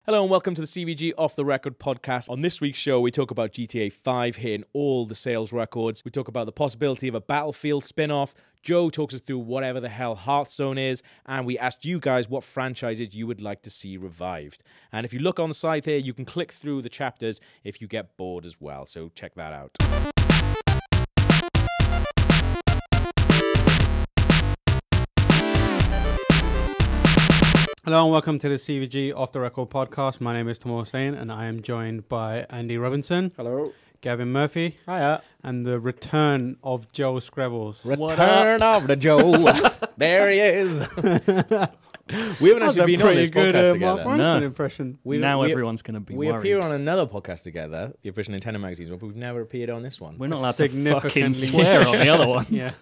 Hello and welcome to the CVG Off the Record podcast. On this week's show, we talk about GTA 5 hitting all the sales records. We talk about the possibility of a Battlefield spin-off. Joe talks us through whatever the hell Hearthstone is. And we asked you guys what franchises you would like to see revived. And if you look on the side here, you can click through the chapters if you get bored as well. So check that out. Hello and welcome to the CVG Off the Record podcast. My name is Tom Hussain and I am joined by Andy Robinson. Hello. Gavin Murphy. Hiya. And the return of Joe Scrabbles. Return of the Joe. There he is. We haven't actually been on this podcast together. No. Impression. Everyone's going to be We worried. appear on another podcast together, the official Nintendo magazines, but we've never appeared on this one. We're not allowed to fucking swear on the other one. Yeah.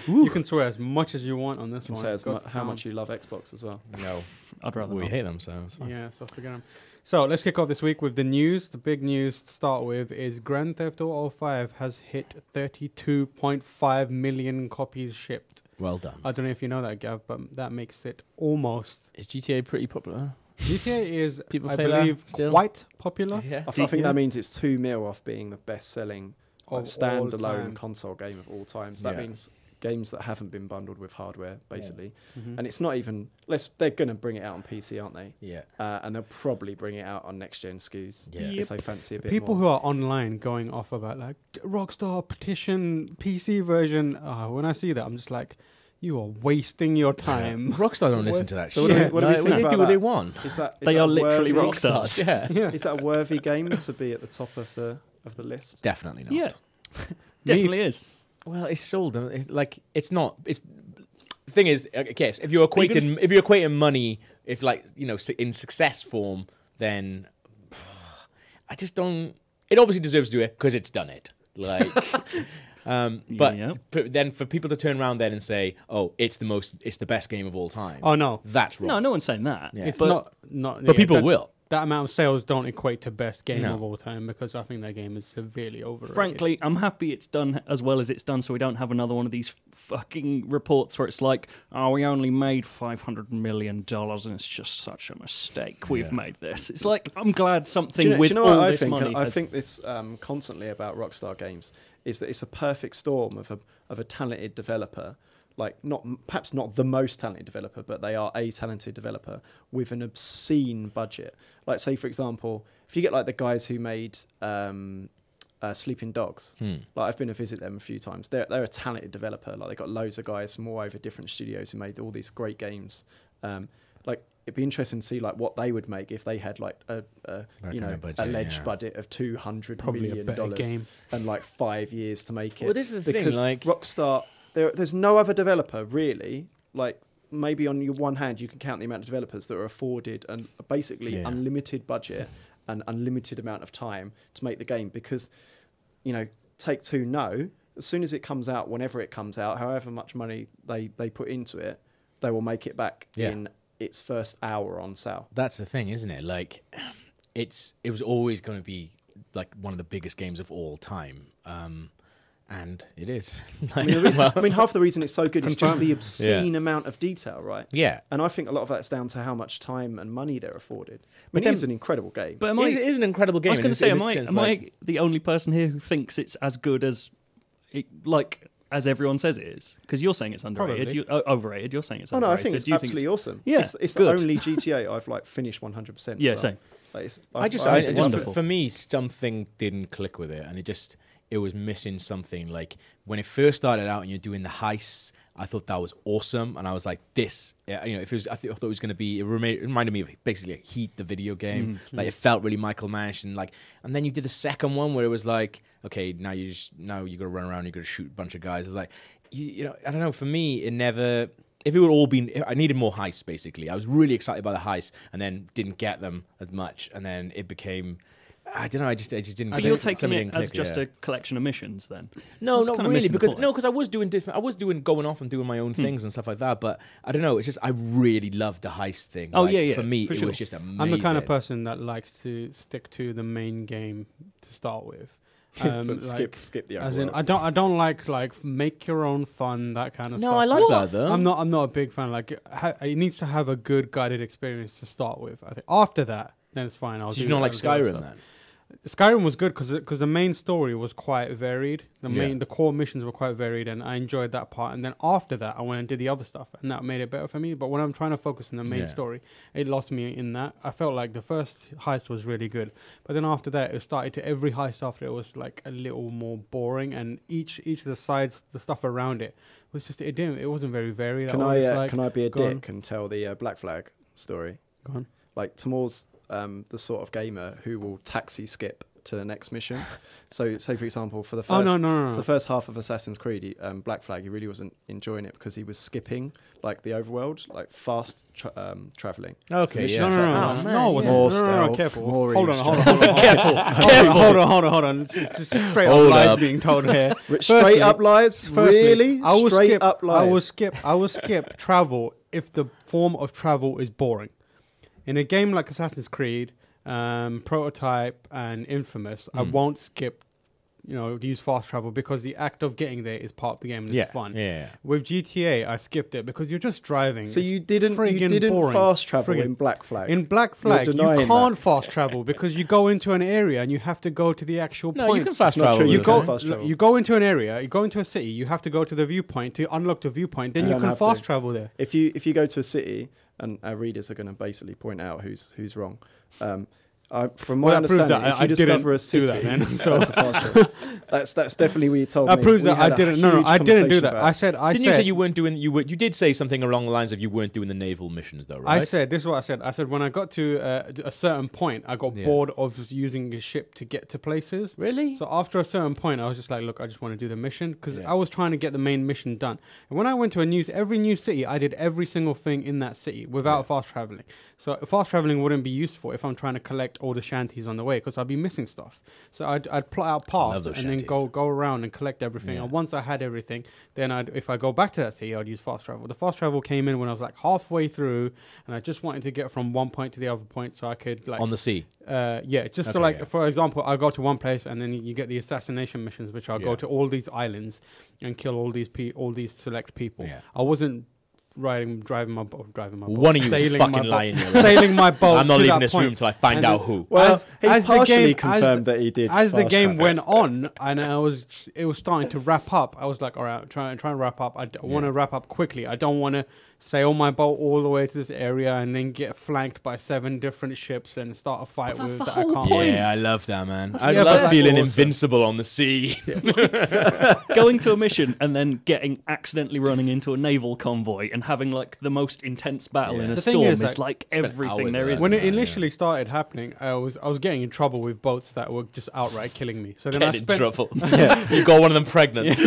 You can swear as much as you want on this one. Say how much you love Xbox as well. No. I'd rather We not. hate them, so it's fine. Yeah, so forget them. So let's kick off this week with the news. The big news to start with is Grand Theft Auto 5 has hit 32.5 million copies shipped. Well done. I don't know if you know that, Gav, but that makes it almost. Is GTA pretty popular? GTA is, People I play that believe, still? quite popular. Yeah. I think that means it's 2 mil off being the best-selling Of all standalone time. console game of all time. So that Yeah. means games that haven't been bundled with hardware, basically. Mhm. And it's not even... They're going to bring it out on PC, aren't they? Yeah. And they'll probably bring it out on next-gen SKUs Yeah. if they fancy a bit People more. who are online going off about like Rockstar petition PC version. When I see that, I'm just like, you are wasting your time. Rockstar don't listen to that so shit. what do we think They about do what that? they want. Is that They are literally worthy- Rockstars. Yeah. Yeah. Is that a worthy game to be at the top of the list? Definitely not. Yeah. Definitely is. Well, it's sold. It's not. It's the thing is, I guess if you're equating money, if in success form, then I just don't. It obviously deserves to do it because it's done it. But Yeah. then for people to turn around then and say, "Oh, it's the best game of all time." Oh no, That's wrong. No one's saying that. Yeah. it's But not. But people that, will. That amount of sales don't equate to best game No. of all time because I think that game is severely overrated. frankly, I'm happy it's done as well as it's done so we don't have another one of these fucking reports where it's like, oh, we only made $500 million and it's just such a mistake we've made this. It's like, I'm glad something with all what this money I has... think this constantly about Rockstar games is that it's a perfect storm of a talented developer, like perhaps not the most talented developer, but they are a talented developer with an obscene budget. Like say for example, if you get like the guys who made Sleeping Dogs, like I've been to visit them a few times. They're a talented developer. Like they got loads of guys from all over different studios who made all these great games. Like it'd be interesting to see like what they would make if they had like a budget, alleged budget of $200 Probably a million better game. and like 5 years to make it. Well, this is the thing, because like- Rockstar, there's no other developer really. Like maybe on your one hand you can count the amount of developers that are afforded and basically unlimited budget and unlimited amount of time to make the game because, Take-Two know as soon as it comes out, whenever it comes out, however much money they put into it, they will make it back in its first hour on sale. That's the thing, isn't it? Like, it was always going to be like one of the biggest games of all time, and it is. I mean, half the reason it's so good is just the obscene amount of detail, right? Yeah. And I think a lot of that's down to how much time and money they're afforded. It then- is an incredible game. But It is an incredible game. I was going to say, am It's I the only person here who thinks it's as good as, as everyone says it is? Because you're saying it's underrated, overrated. You're saying it's Oh underrated. no, I think it's Do you think absolutely awesome. Yeah, it's the good. only GTA I've finished 100%. Yeah, as well. same. Like, it's- I just wonderful. for me, something didn't click with it, and it was missing something. Like when it first started out, and you're doing the heists, I thought that was awesome, and I was like, "This, if it was, I thought it was going to be." It reminded me of basically like Heat, the video game. Like it felt really Michael Mannish, and then you did the second one where it was like, okay, now you got to run around, you got to shoot a bunch of guys. It's like, I don't know. For me, it never. If it would all been, I needed more heists. Basically, I was really excited by the heists, and then didn't get them as much, and then it became. I don't know. I just didn't. But you're taking it as just a collection of missions, then? No, That's not kinda really, missing the because point. I was doing different. I was going off and doing my own things and stuff like that. But I don't know. It's just I really loved the heist thing. Oh, Like, yeah, For me, for it sure. was just amazing. I'm the kind of person that likes to stick to the main game to start with. But skip the As in, overworld. I don't like make your own fun, that kind of stuff. No, I like that though. I'm not a big fan. Like it needs to have a good guided experience to start with. I think after that then it's fine. Did you not like Skyrim then? Skyrim was good because the main story was quite varied. Yeah. The core missions were quite varied, and I enjoyed that part. And then after that, I went and did the other stuff, and that made it better for me. But when I'm trying to focus on the main story, it lost me in that. I felt like the first heist was really good, but then after that, it started to every heist after it was like a little more boring, and each of the sides, the stuff around it was just it wasn't very varied. Can I be a dick and tell the Black Flag story? Go on. Like Timur's the sort of gamer who will taxi skip to the next mission. So, say for example, for the first for the first half of Assassin's Creed, Black Flag, he really wasn't enjoying it because he was skipping like the overworld, like fast traveling. Okay, So yeah. No, stealth, careful. more Hold on. Careful. Hold on. It's straight up lies being told here. Straight up lies? Really? I will Straight up lies? I will skip travel if the form of travel is boring. In a game like Assassin's Creed, Prototype, and Infamous, I won't skip, use fast travel because the act of getting there is part of the game and it's fun. Yeah. With GTA, I skipped it because you're just driving. So It's you didn't boring. fast travel in Black Flag? In Black Flag, you denying can't fast travel because you go into an area and you have to go to the actual No, point. you can fast It's not travel. true. You You go, can fast travel. you go into an area, you go into a city, you have to go to the viewpoint to unlock the viewpoint, then You you don't can have fast to. travel there. If you go to a city, and our readers are going to basically point out who's wrong. From my That proves understanding, that if you I discover a didn't do city, that, man. So- that's a fast travel. That's definitely what you told me. That proves We that I had a didn't. huge I didn't do conversation that. about I said. Didn't you say you weren't doing? You did say something along the lines of you weren't doing the naval missions, though, right? I said this is what I said. I said when I got to a certain point, I got bored of using a ship to get to places. Really? So after a certain point, I was just like, look, I just want to do the mission because Yeah. I was trying to get the main mission done. And when I went to every new city, I did every single thing in that city without fast traveling. So fast traveling wouldn't be useful if I'm trying to collect all the shanties on the way because I'd be missing stuff. So I'd plot out paths those and then go around and collect everything. Yeah. And once I had everything, then if I go back to that city, I'd use fast travel. The fast travel came in when I was like halfway through, and I just wanted to get from one point to the other point so I could like On the sea. just so like for example, I go to one place and then you get the assassination missions, which I'll go to all these islands and kill all these select people. Yeah. I wasn't driving my boat. One of you is sailing fucking my boat- lying. Sailing my boat. I'm not to leaving that this point. room till I find And out the- who. Well, As- he's as the partially game- confirmed that he did. As the fast game travel. went on, and it was starting to wrap up. I was like, all right, try and wrap up. I want to wrap up quickly. I don't want to sail my boat all the way to this area and then get flanked by 7 different ships and start a fight that's with the that whole I can't. point. Yeah, I love that, man. I yeah, but love that's feeling awesome. invincible on the sea. Going to a mission and then accidentally running into a naval convoy and having like the most intense battle Yeah. in a The thing storm is, is like everything hours there of is. that. When it Yeah. initially started happening, I was getting in trouble with boats that were just outright killing me. So then Get I in spent trouble. You got one of them pregnant.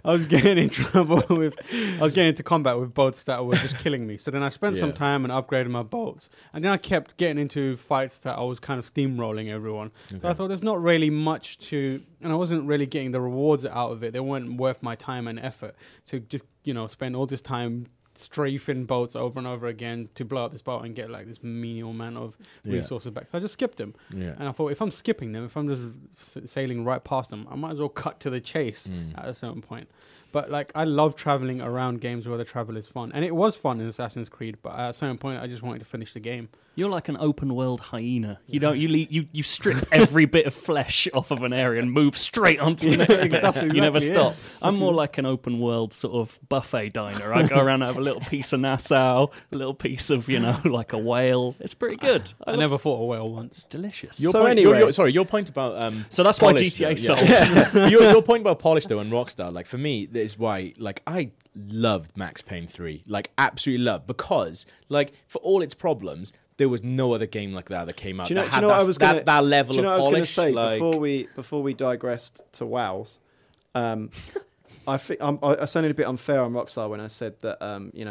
I was getting in trouble with, I was getting into combat with boats that were just killing me. So then I spent some Yeah. time and upgraded my boats. And then I kept getting into fights that I was kind of steamrolling everyone. So I thought there's not really much to, and I wasn't really getting the rewards out of it. They weren't worth my time and effort to just, spend all this time strafing boats over and over again to blow up this boat and get like this menial amount of resources back. So I just skipped them. Yeah. And I thought if I'm skipping them, if I'm just sailing right past them, I might as well cut to the chase at a certain point. But like I love traveling around games where the travel is fun, and it was fun in Assassin's Creed. But at a certain point, I just wanted to finish the game. You're like an open world hyena. You don't. You strip every bit of flesh off of an area and move straight onto the next bit. That's You never exactly it. stop. I'm more like an open world sort of buffet diner. I go around and have a little piece of Nassau, a little piece of like a whale. It's pretty good. I never fought a whale once. It's delicious. So anyway- your point about So that's why polish, GTA though, sold. your point about polish though and Rockstar, like for me, that is why like I loved Max Payne 3, like absolutely loved, because like for all its problems, there was no other game like that came out. Do you know, that do you had know that, what I was gonna, that level do you know of what I was polish. going to say like, before we digressed to WoWs? I think I sounded a bit unfair on Rockstar when I said that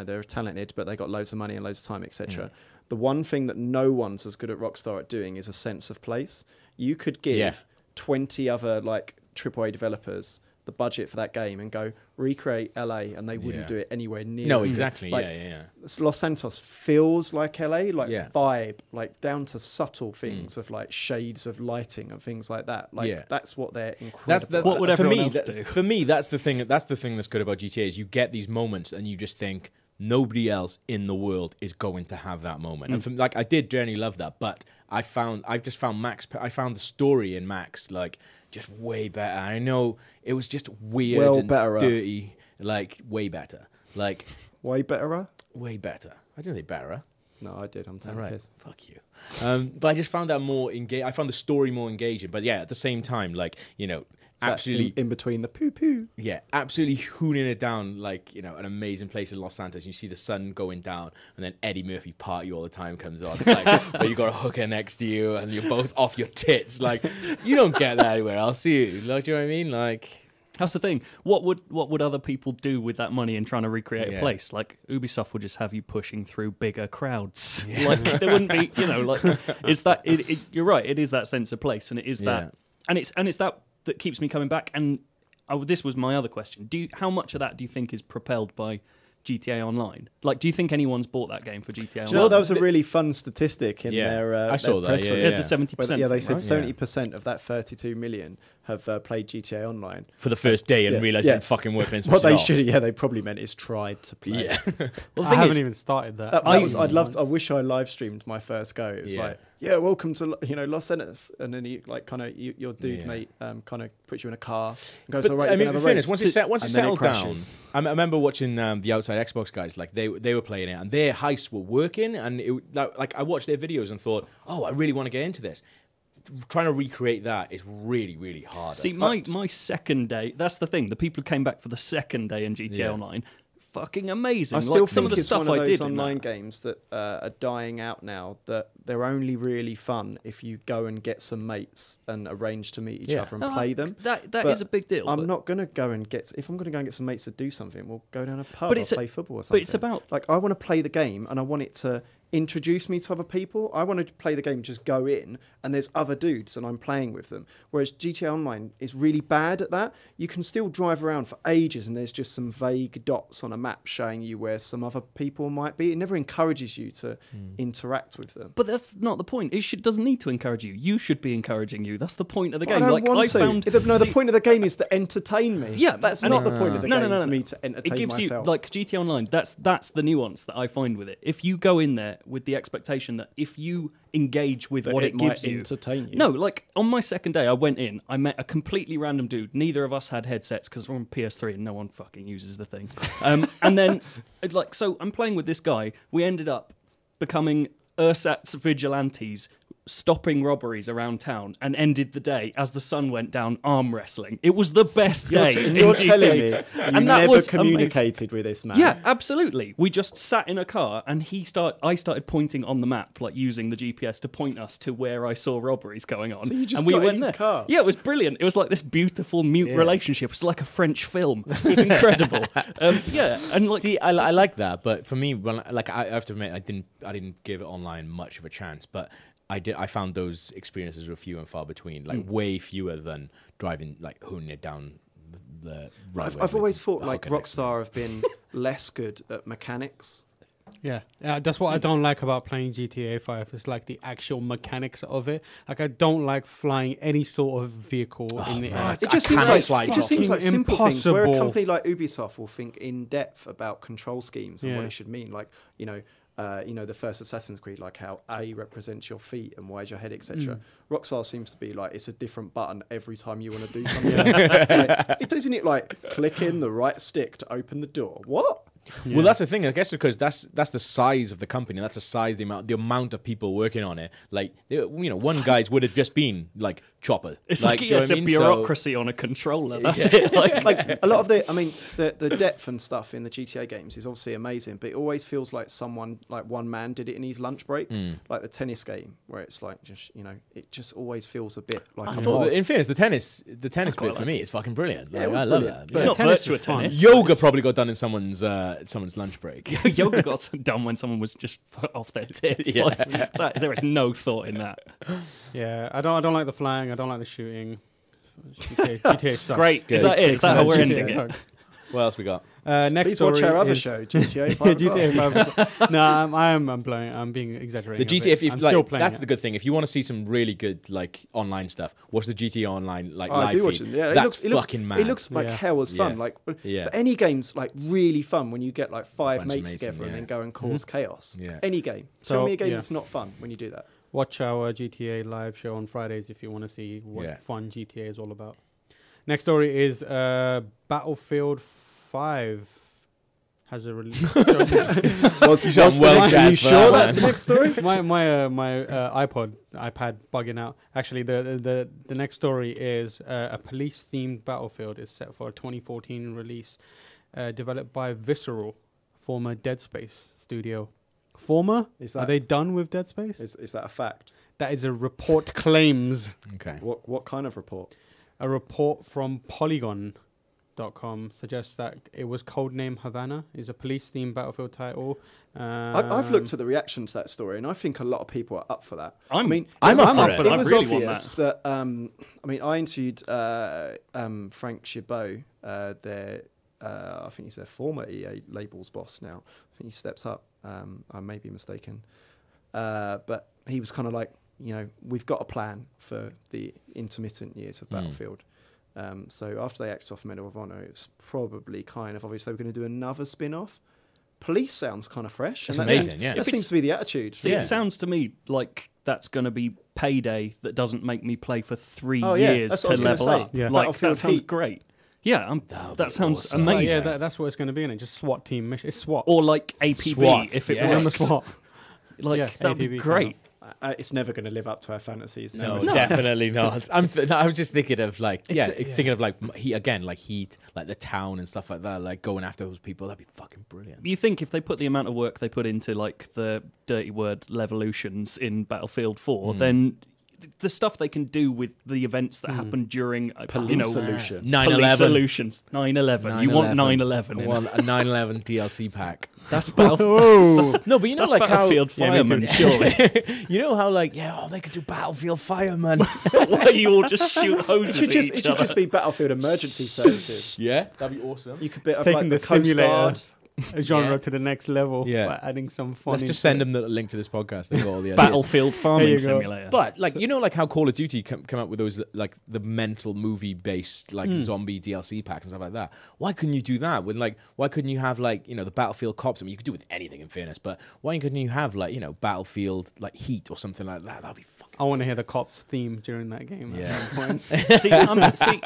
they're talented, but they got loads of money and loads of time, etc. The one thing that no one's as good at Rockstar at doing is a sense of place. You could give 20 other like AAA developers the budget for that game and go recreate LA, and they wouldn't do it anywhere near. no, as good. exactly. Like, yeah. Los Santos feels like LA, like vibe, like down to subtle things of like shades of lighting and things like that. Like that's what they're incredible. What would for everyone me, else do? For me, that's the thing. That's the thing that's good about GTA is you get these moments and you just think, nobody else in the world is going to have that moment. And from, like, I did generally love that, but I found the story in Max like just way better. I know it was just weird and dirty, like way better, like way better. Way better. I didn't say better. No, I did. I'm telling you. Fuck you. But I just found that more engaging. I found the story more engaging. But yeah, at the same time, like, you know, absolutely in between the poo. Yeah, absolutely hooning it down, like, you know, an amazing place in Los Santos. You see the sun going down, and then Eddie Murphy Party all the time comes on, like, where you got a hooker next to you, and you're both off your tits. Like, you don't get that anywhere else, do you? Like, do you know what I mean? Like, that's the thing. What would other people do with that money in trying to recreate a place? Like, Ubisoft would just have you pushing through bigger crowds. Yeah. Like, there wouldn't be, you know, like, it's that. You're right. It is that sense of place, and it is that, and it's that keeps me coming back. And this was my other question. How much of that do you think is propelled by GTA Online? Like, do you think anyone's bought that game for GTA Online? You know, that was a really fun statistic in their I saw their that. press It's a 70%. Yeah, they said 70% of that 32 million have played GTA Online for the first day and realised it fucking worked. What they should, they probably meant is tried to play. Yeah. Well, I haven't even started that. I wish I live streamed my first go. It was like, welcome to Los Santos, and then your dude mate kind of puts you in a car and goes, all right, I mean, have a fairness, race. once it settled down, I remember watching the Outside Xbox guys, like they were playing it and their heists were working, and like I watched their videos and thought, oh, I really want to get into this. Trying to recreate that is really, really hard. See, my second day, that's the thing. The people who came back for the second day in GTA Online, fucking amazing. I still like, some of the it's stuff one of I those did online games that are dying out now, that they're only really fun if you go and get some mates and arrange to meet each other and play them. That is a big deal. I'm not going to go and if I'm going to go and get some mates to do something, we'll go down a pub or play football or something. But it's about... Like, I want to play the game and I want it to introduce me to other people. I want to play the game, just go in, and there's other dudes and I'm playing with them. Whereas GTA Online is really bad at that. You can still drive around for ages and there's just some vague dots on a map showing you where some other people might be. It never encourages you to interact with them. But that's not the point. It doesn't need to encourage you. You should be encouraging you. That's the point of the game. I don't want to. The point of the game is to entertain me. Yeah, that's not the point of the game for me to entertain myself. It gives myself. you, like, GTA Online, that's the nuance that I find with it. If you go in there with the expectation that if you engage with what it gives you, entertain you. No, like, on my second day, I went in, I met a completely random dude. Neither of us had headsets because we're on PS3 and no one fucking uses the thing. And then, like, so I'm playing with this guy. We ended up becoming ersatz vigilantes, stopping robberies around town, and ended the day as the sun went down arm wrestling. It was the best day. You're telling me you never communicated with this man? Yeah, absolutely. We just sat in a car and I started pointing on the map, like using the GPS to point us to where I saw robberies going on. So you just and we got went in his there. car? Yeah, it was brilliant. It was like this beautiful mute relationship. It's like a French film. It was incredible. And like, see, I like that, but for me, I have to admit, I didn't give it online much of a chance, but I found those experiences were few and far between, like way fewer than driving, like hooning it down the right. I've always thought like Rockstar have been less good at mechanics. Yeah, that's what I don't like about playing GTA 5. It's like the actual mechanics of it. Like, I don't like flying any sort of vehicle in the air. It just seems like simple things where a company like Ubisoft will think in depth about control schemes and what it should mean. Like, the first Assassin's Creed, like how A represents your feet and Y is your head, etc. Rockstar seems to be like, it's a different button every time you want to do something. Isn't it like click in the right stick to open the door? What? Yeah. Well, that's the thing, I guess, because that's the size of the company. That's the size, the amount of people working on it. Like, one guy's would have just been like Chopper. It's like a bureaucracy on a controller. That's it. Like a lot of the depth and stuff in the GTA games is obviously amazing, but it always feels like one man did it in his lunch break, like the tennis game, where it's like it just always feels a bit like. In fairness, the tennis bit for me is fucking brilliant. Like, I love that. It's not virtual tennis. Yoga probably got done in someone's lunch break. Yoga got done when someone was just off their tits. Like, there is no thought in that. Yeah, I don't like the flying. I don't like the shooting. GTA sucks. Great. Is that it? Is that how we're ending it? What else we got? Next Please story watch our other is show, GTA 5. GTA 5. No, I'm being exaggerating. The a GTA, bit. I'm still playing that's it. the good thing. If you want to see some really good like online stuff, watch the GTA Online I live do watch feed. it. Yeah, That's it looks fucking mad. It looks like Yeah. hell as fun. Yeah. Like, Yeah. but any game's like really fun when you get like five Bunch of mates mates together and- and yeah. then go and cause chaos. Yeah. Any game. So, Tell me a game yeah. that's not fun when you do that. Watch our GTA live show on Fridays if you want to see what Yeah. fun GTA is all about. Next story is Battlefield 5 has a release. well Are you sure man. that's the next story? my iPad bugging out. Actually, the next story is a police-themed Battlefield is set for a 2014 release, developed by Visceral, former Dead Space studio. Former? Is Are that they done with Dead Space? is that a fact? That is a report claims. Okay. What kind of report? A report from Polygon.com suggests that it was codename Havana, is a police-themed Battlefield title. I've looked at the reaction to that story, and I think a lot of people are up for that. I'm up for it. It I was really want obvious that. I interviewed Frank Chabot, their I think he's their former EA labels boss now. I think he steps up. I may be mistaken, but he was kind of like, we've got a plan for the intermittent years of Battlefield. So after they axed off Medal of Honor, it was probably kind of obvious they were going to do another spin-off. Police sounds kind of fresh. It's and that amazing, seems, yeah. That seems to be the attitude. See, Yeah. it sounds to me like that's going to be payday that doesn't make me play for 3 Oh, yeah, years that's to what I was level gonna say. up. Yeah. Like, Battlefield that sounds Heat. great. Yeah, That that would be sounds awesome. amazing. Yeah, that's what it's going to be in it. Just SWAT team mission. It's SWAT. Or like APB, SWAT, if it yes. Remember works. SWAT? Like, Yes, that would be APB great. It's never going to live up to our fantasies. No, No. definitely not. I was just thinking of like, It's- thinking of like Heat, like the town and stuff like that, like going after those people. That'd be fucking brilliant. You think if they put the amount of work they put into like the dirty word Levolutions in Battlefield 4, then the stuff they can do with the events that happen during Police solution. 9/11. Police solutions. 9/11. You want 9/11 I in want a 9/11 DLC pack. That's Battlefield. No, but you know, That's like Battlefield how Fireman, surely. you know how like they could do Battlefield Fireman. Why you all just shoot hoses It at should each other? just be Battlefield Emergency Services. Yeah, that'd be awesome. You could bit of Taking like the the Coast simulator Guard. genre Yeah. to the next level Yeah. by adding some fun. Let's just send them the link to this podcast. They've got all the ideas. Battlefield Farming There you go. Simulator. But like like how Call of Duty come up with those like the mental movie based like zombie DLC packs and stuff like that. Why couldn't you do that? With like why couldn't you have like the Battlefield cops? I mean, you could do it with anything in fairness, but why couldn't you have like Battlefield like Heat or something like that? That'd be fucking. I want to hear the cops theme during that game. Yeah. At some point.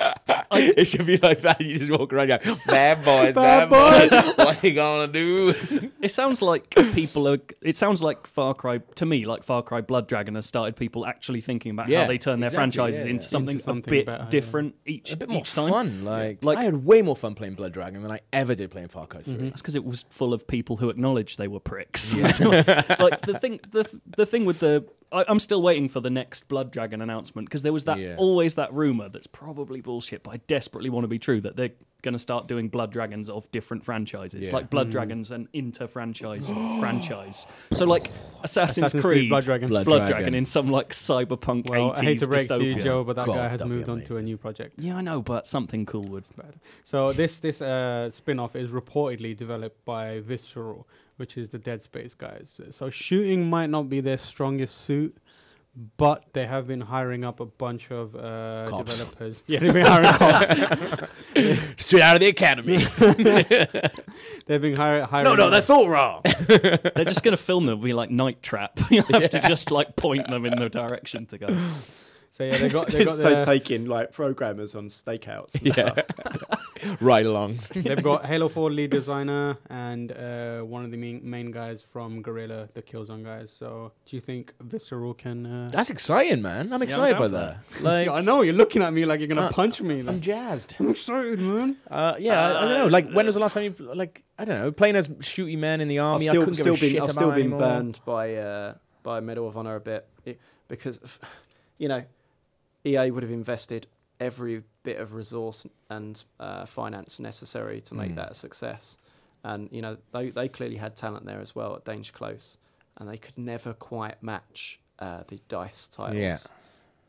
It should be like that. You just walk around, going, "Bad boys, Bad bad boys. What you gonna do?" It sounds like people are. It sounds like Far Cry to me, like Far Cry Blood Dragon has started people actually thinking about Yeah, how they turn their exactly, franchises yeah, into yeah. something, Into something a bit better, yeah. different each A bit more each time. fun. Like Like- I had way more fun playing Blood Dragon than I ever did playing Far Cry 3. That's because it was full of people who acknowledged they were pricks. Like the thing with the. I'm still waiting for the next Blood Dragon announcement because there was that always that rumor that's probably bullshit, but I desperately want to be true that they're going to start doing Blood Dragons of different franchises, Yeah. like Blood Dragons and inter-franchise franchise. So like Assassin's Creed Creed, Blood Dragon. Blood Dragon Dragon. in some like cyberpunk Well, 80s I hate to break to you, dystopia. Joe, but that God, guy has that'd be moved on to a amazing. new project. Yeah, I know, but something cool would. So this spin-off is reportedly developed by Visceral, which is the Dead Space guys. So shooting might not be their strongest suit, but they have been hiring up a bunch of Cops. developers. Yeah, they've been hiring cops. Straight out of the academy. They've been hiring. No, that's all wrong. They're just going to film them, be like Night Trap. You have to just like point them in the direction to go. So yeah, they got Just so their, taking like programmers on stakeouts. And stuff. Ride-alongs. they've got Halo 4 lead designer and one of the main guys from Guerrilla, the Killzone guys. So do you think Visceral can? That's exciting, man. I'm excited down by for that. Like, I know you're looking at me like you're gonna punch me. I'm jazzed. I'm excited, man. I don't know. Like, when was the last time you like? I don't know. Playing as shooty men in the I've army. I still, couldn't still give a shit been, I've about still been anymore. burned by Medal of Honor a bit because, EA would have invested every bit of resource and finance necessary to make that a success. And, they clearly had talent there as well at Danger Close, and they could never quite match the DICE titles.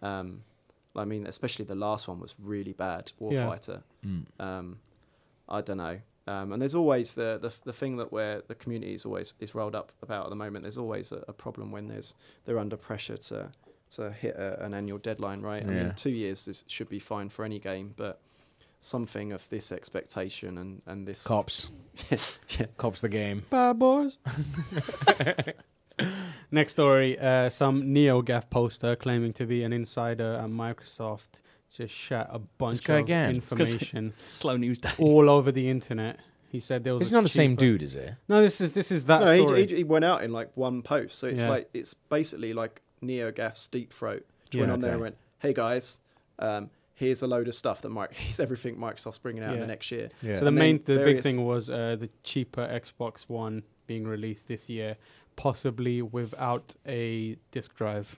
Yeah. I mean, especially the last one was really bad, Warfighter. I don't know. And there's always the thing that where the community is rolled up about at the moment. There's always a problem when they're under pressure to hit an annual deadline, right? I mean, 2 years this should be fine for any game, but something of this expectation and this Cops. Cops the game. Bad boys. Next story, some NeoGAF poster claiming to be an insider at Microsoft just shat a bunch of information Slow news day. all over the internet. He said there was It's not the same dude, is it? No, this is that story. He went out in like one post, so it's like it's basically like NeoGAF's deep throat. He went on there and went, "Hey guys, here's a load of stuff that here's everything Microsoft's bringing out in the next year." So the big thing was the cheaper Xbox One being released this year, possibly without a disk drive.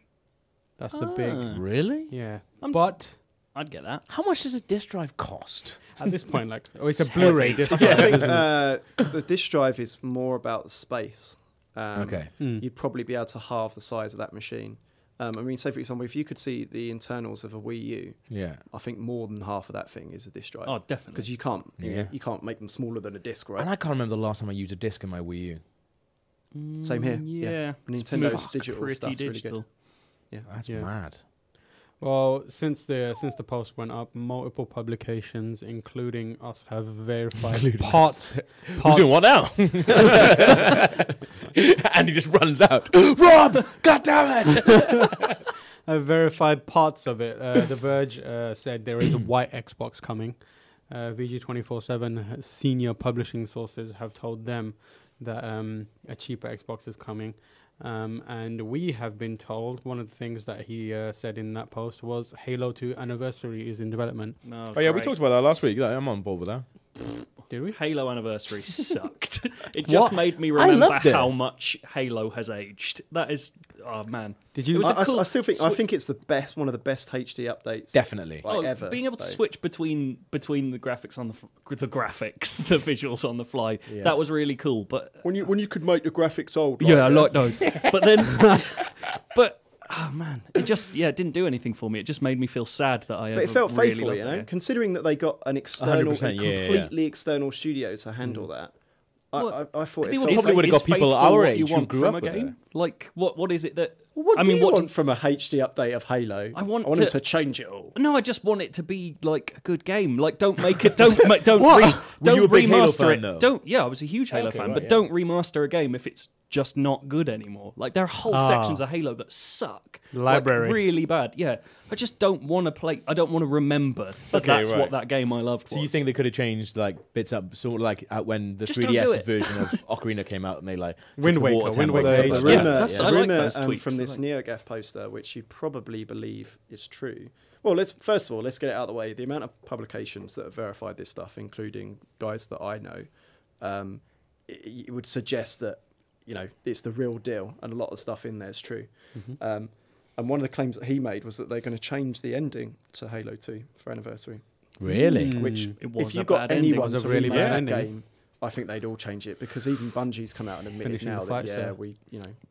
That's the big. Really? Yeah, but I'd get that. How much does a disk drive cost? at this point, like, it's a Blu-ray disc drive. I think isn't it? the disk drive is more about the space. Okay. You'd probably be able to halve the size of that machine. I mean, say for example, if you could see the internals of a Wii U, I think more than half of that thing is a disk drive. Oh, definitely. Because you can't, you can't make them smaller than a disk, right? And I can't remember the last time I used a disc in my Wii U. Same here. Yeah. Nintendo's digital pretty stuff's really digital. good. Yeah, That's mad. Well, since the post went up, multiple publications, including us, have verified parts. Who's doing what now? And he just runs out. Rob! God damn it! Have verified parts of it. The Verge said there is a white Xbox coming. VG247 senior publishing sources have told them that a cheaper Xbox is coming. And we have been told, one of the things that he said in that post was Halo 2 Anniversary is in development. Oh yeah, we talked about that last week. I'm on board with that. Did we? Halo Anniversary sucked. It just made me remember how much Halo has aged. That is, oh man. Did you? I still think I think it's the best, one of the best HD updates. Definitely. Like ever. Being able to switch between the graphics on the visuals on the fly, that was really cool. But when you could make the graphics old. I like those. But then, oh man, it just didn't do anything for me. It just made me feel sad that I. But it felt really faithful, you know, considering that they got an external, 100%, completely external studio to handle that. I thought it probably would have got people our age who grew up with it. Like, what is it that? What do you want from a HD update of Halo? I want them to change it all. No, I just want it to be like a good game. Like, don't make it. Don't remaster it. Fan, don't. Yeah, I was a huge Halo fan, but don't remaster a game if it's just not good anymore. Like, there are whole sections of Halo that suck. Library. Like, really bad. Yeah, I just don't want to play. I don't want to remember that that's what that game I loved was. So you think they could have changed like bits up, sort of like when the Just don't do 3DS it. version of Ocarina came out and they like Wind took the Waker, water Wind template Waker. and stuff The like rumour, that. I like those tweets. from this NeoGAF poster, which you probably believe is true. Well, let's get it out of the way. The amount of publications that have verified this stuff, including guys that I know, it would suggest that it's the real deal, and a lot of stuff in there is true. Mm-hmm. And one of the claims that he made was that they're going to change the ending to Halo 2 for Anniversary. Really? Which, It was if you a got bad ending. anyone It was to a really remake bad that ending. game, I think they'd all change it, because even Bungie's come out and admitted Finishing now the that fight, we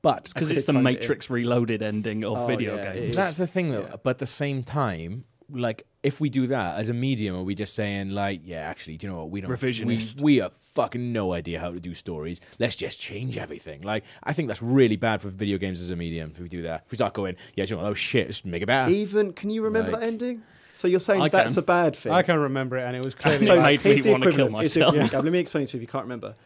But because it's the phoned it in. Matrix Reloaded ending of video yeah, it games. is. that's the thing though. Yeah. But at the same time, like if we do that as a medium, are we just saying like, yeah, actually, do you know what? We don't. Revisionist. We have fucking no idea how to do stories. Let's just change everything. Like I think that's really bad for video games as a medium if we do that. If we start going, yeah, do you know what? Oh shit, let's make it better. Even can you remember Like- that ending? So you're saying I that's can. a bad thing? I can remember it, and it was clearly So made me here's the wanna kill equivalent. It's the myself. equivalent. Let me explain it to you if you can't remember.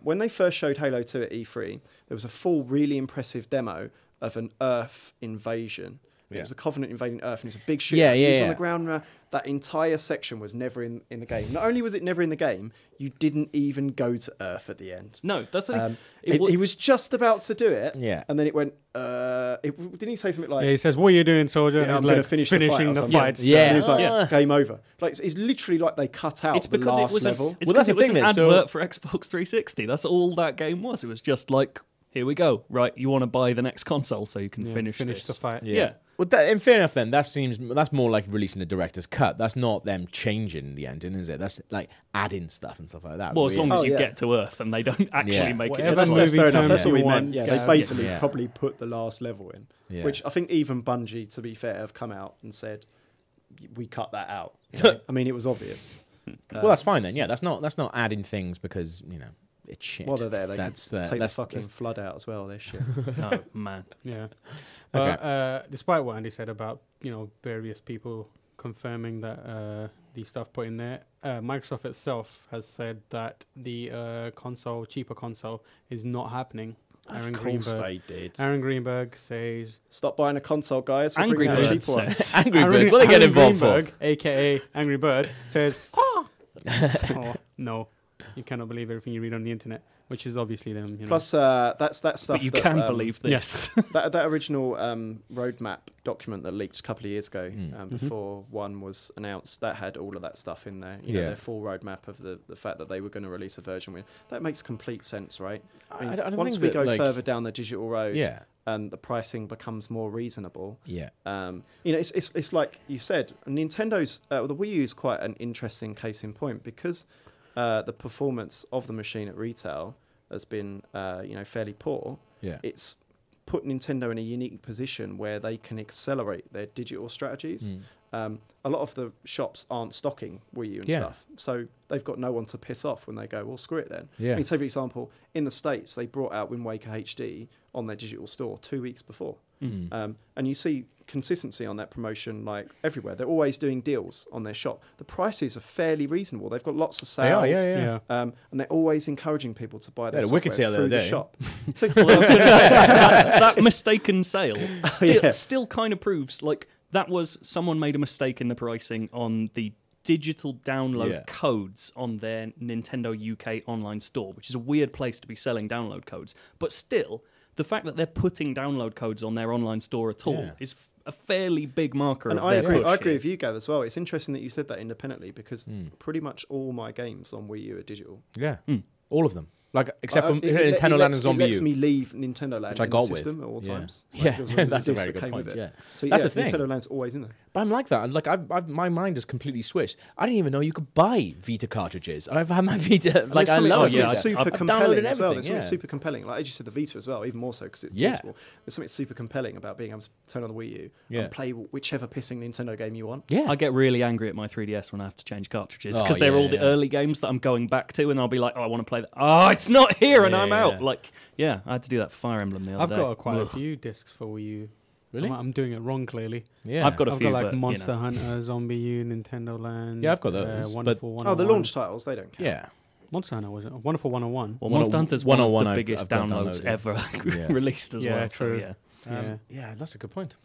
When they first showed Halo 2 at E3, there was a full, really impressive demo of an Earth invasion. It was a Covenant invading Earth, and it was a big shootout. Yeah, It was yeah. on the ground. That entire section was never in the game. Not only was it never in the game, you didn't even go to Earth at the end. No, that's the thing. He was just about to do it, Yeah. and then it went. Didn't he say something like? he says, "What are you doing, soldier?" Yeah, He's I'm like, gonna finish finishing the the fight. fight. Yeah. And he was like, Yeah. game over. Like it's literally like they cut out It's the because last it was level. It's Well, because that's it was the an thing, so- advert for Xbox 360. That's all that game was. It was just like, here we go. Right, you want to buy the next console so you can finish the this. fight. Yeah. Well, in fair enough, then that's more like releasing a director's cut. That's not them changing the ending, is it? That's like adding stuff and stuff like that. Well, as long as Oh, you yeah. get to Earth and they don't actually Yeah. make Whatever it. That's movie fair enough. terms That's what we you meant. want, Yeah, yeah. they basically Yeah. probably put the last level in, Yeah. which I think even Bungie, to be fair, have come out and said we cut that out. You know? I mean, it was obvious. Well, that's fine then. Yeah, that's not adding things because it's shit. While they're there, they can take the that's fucking flood out as well. They're shit. Oh man. Yeah. But despite what Andy said about various people confirming that the stuff put in there, Microsoft itself has said that the cheaper console is not happening. Of course they did. Aaron Greenberg says, "Stop buying a console, guys. We're Angry bringing out Bird cheaper ones." says. Angry Birds. What are they getting involved for? aka Angry Bird, says, "Oh no, you cannot believe everything you read on the internet," which is obviously them. Plus, that's stuff. But you that, can believe this. Yes. that original roadmap document that leaked a couple of years ago, before one was announced, that had all of that stuff in there. Their full roadmap of the fact that they were going to release a version. That makes complete sense, right? I mean, I don't once think we that, go further down the digital road, and the pricing becomes more reasonable. Yeah. It's like you said, Nintendo's the Wii U is quite an interesting case in point because the performance of the machine at retail has been fairly poor. Yeah. It's put Nintendo in a unique position where they can accelerate their digital strategies. A lot of the shops aren't stocking Wii U and stuff, so they've got no one to piss off when they go, well, screw it then. Yeah. I mean, say, for example, in the States, they brought out Wind Waker HD on their digital store 2 weeks before. And you see consistency on that promotion like everywhere. They're always doing deals on their shop. The prices are fairly reasonable. They've got lots of sales. They are, yeah. And they're always encouraging people to buy their a wicked software sale the through other the day. shop. So, Well, I was going to say that mistaken sale still kind of proves like that was someone made a mistake in the pricing on the digital download codes on their Nintendo UK online store, which is a weird place to be selling download codes. But still, the fact that they're putting download codes on their online store at all is a fairly big marker. And of I their agree. push I agree here. with you, Gav, as well. It's interesting that you said that independently because pretty much all my games on Wii U are digital. Yeah. All of them. Like except for It Nintendo Land and Zombie It lets U. me leave Nintendo Land Which I in got the with. system at all times. Yeah, Like, there was that's a disc very that good came with point. it. Yeah, So that's the thing. Nintendo Land's always in there. But I'm like that. And like my mind has completely switched. I didn't even know you could buy Vita cartridges. I've had my Vita. Like I love There's Vita. something super I've compelling downloaded as well. everything, There's something super compelling. Like as you said, the Vita as well, even more so because it's portable. There's something super compelling about being able to turn on the Wii U and play whichever pissing Nintendo game you want. Yeah. I get really angry at my 3DS when I have to change cartridges Oh, because they're all the early games that I'm going back to, and I'll be like, "Oh, I want to play that. Oh, it's not here, and I'm out." Like, I had to do that for Fire Emblem the other I've day. got quite a few discs for Wii U. Really? I'm doing it wrong, clearly. Yeah. I've got a I've few, got like but, Monster Hunter, Zombie U, Nintendo Land. Yeah, I've got those, Wonderful Oh, 101. the launch titles, they don't count. Yeah. Monster Hunter was it? Wonderful 101. Well, Monster Hunter's one of 101 the I've biggest got downloads downloaded. ever released as well. true. So, yeah. Yeah. That's a good point.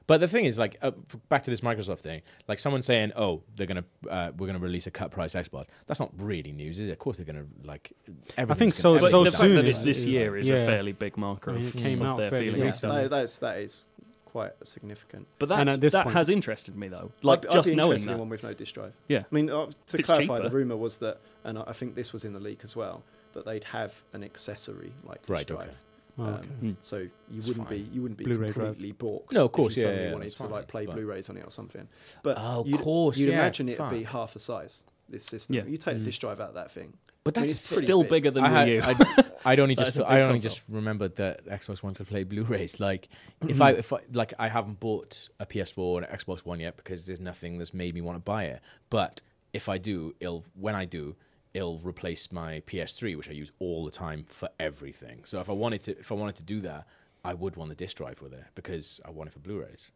But the thing is, like, back to this Microsoft thing, like someone saying, "Oh, we're gonna release a cut price Xbox." That's not really news, is it? Of course, they're gonna like. I think everything's so. gonna- But So the soon fact that it's is- this year is yeah. a fairly big marker I mean, of, it came of out their fairly feeling. recently. that is quite significant. But And at this that point- has interested me though. Like I'd just be knowing interested in that. one with no disk drive. Yeah. I mean, to it's clarify, cheaper. the rumor was that, and I think this was in the leak as well, that they'd have an accessory like disk Right, drive. okay. Oh, okay. So you It's wouldn't fine. be Blu-ray drive. completely balked. No, of course, if you yeah, suddenly yeah, wanted that's to fine, like play but- Blu-rays on it or something. But Oh, of you'd, course, you'd yeah, imagine it'd be fuck. half the size. This system. Yeah. You take the disk drive out of that thing. But I mean, that's it's pretty Still big. bigger than I Wii U. I'd only That just is a big I only console. just remembered that Xbox One could play Blu-rays. Like if I like I haven't bought a PS4 or an Xbox One yet because there's nothing that's made me want to buy it. But if I do, it'll replace my PS3, which I use all the time for everything. So if I wanted to do that, I would want the disc drive with it because I want it for Blu-rays.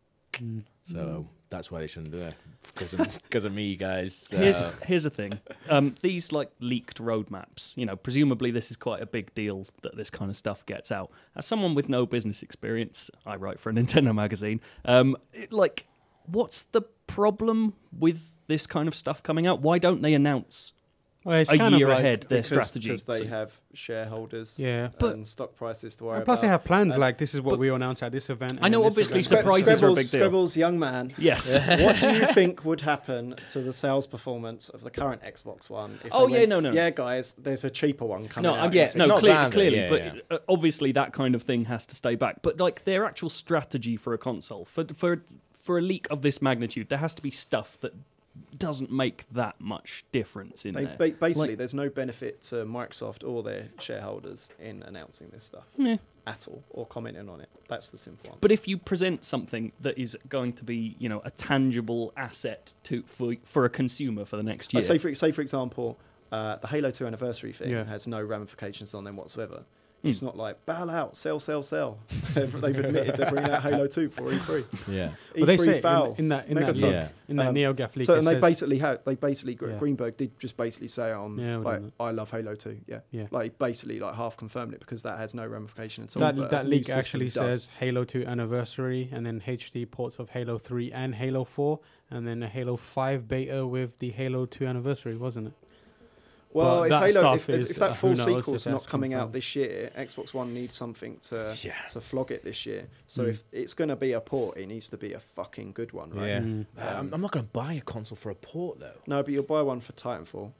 So that's why they shouldn't do it because of me, guys. Here's the thing. These like leaked roadmaps, presumably this is quite a big deal that this kind of stuff gets out. As someone with no business experience, I write for a Nintendo magazine. What's the problem with this kind of stuff coming out? Why don't they announce Well, it's a kind year of like, ahead their Because strategy? they have shareholders Yeah. and stock prices to worry And plus, about. they have plans like this is what we announce at this event. I know and this obviously event. surprises are a big deal. Scribbles, young man. Yes. What do you think would happen to the sales performance of the current Xbox One? If Oh, they yeah, went, no. Yeah, guys, there's a cheaper one coming No, out. yeah, in no, 6 not months. that, clearly, yeah, but obviously that kind of thing has to stay back. But like their actual strategy for a console, for a leak of this magnitude, there has to be stuff that doesn't make that much difference in there. Basically, Like- there's no benefit to Microsoft or their shareholders in announcing this stuff Yeah. at all or commenting on it. That's the simple answer. But if you present something that is going to be, a tangible asset for a consumer for the next year, say for example, the Halo 2 anniversary thing Yeah. has no ramifications on them whatsoever. Mm. It's not like bail out, sell. They've admitted they're bringing out Halo 2 for E3. Yeah. Well, they E3 say foul. in that Megatron. Yeah. NeoGAF leak. So it and says, they Yeah. Greenberg did just basically say on Yeah, well like done. I love Halo 2. Yeah. Like basically like half confirmed it because that has no ramification at all. that but that a new leak system actually does. says Halo 2 anniversary, and then HD ports of Halo 3 and Halo 4, and then a Halo 5 beta with the Halo 2 anniversary, wasn't it? Well, But if that Halo, stuff if is, that who full knows sequel's if not that's coming out confirmed. this year, Xbox One needs something to flog it this year. So Mm. if it's going to be a port, it needs to be a fucking good one, right? Yeah. Mm. I'm not going to buy a console for a port though. No, but you'll buy one for Titanfall.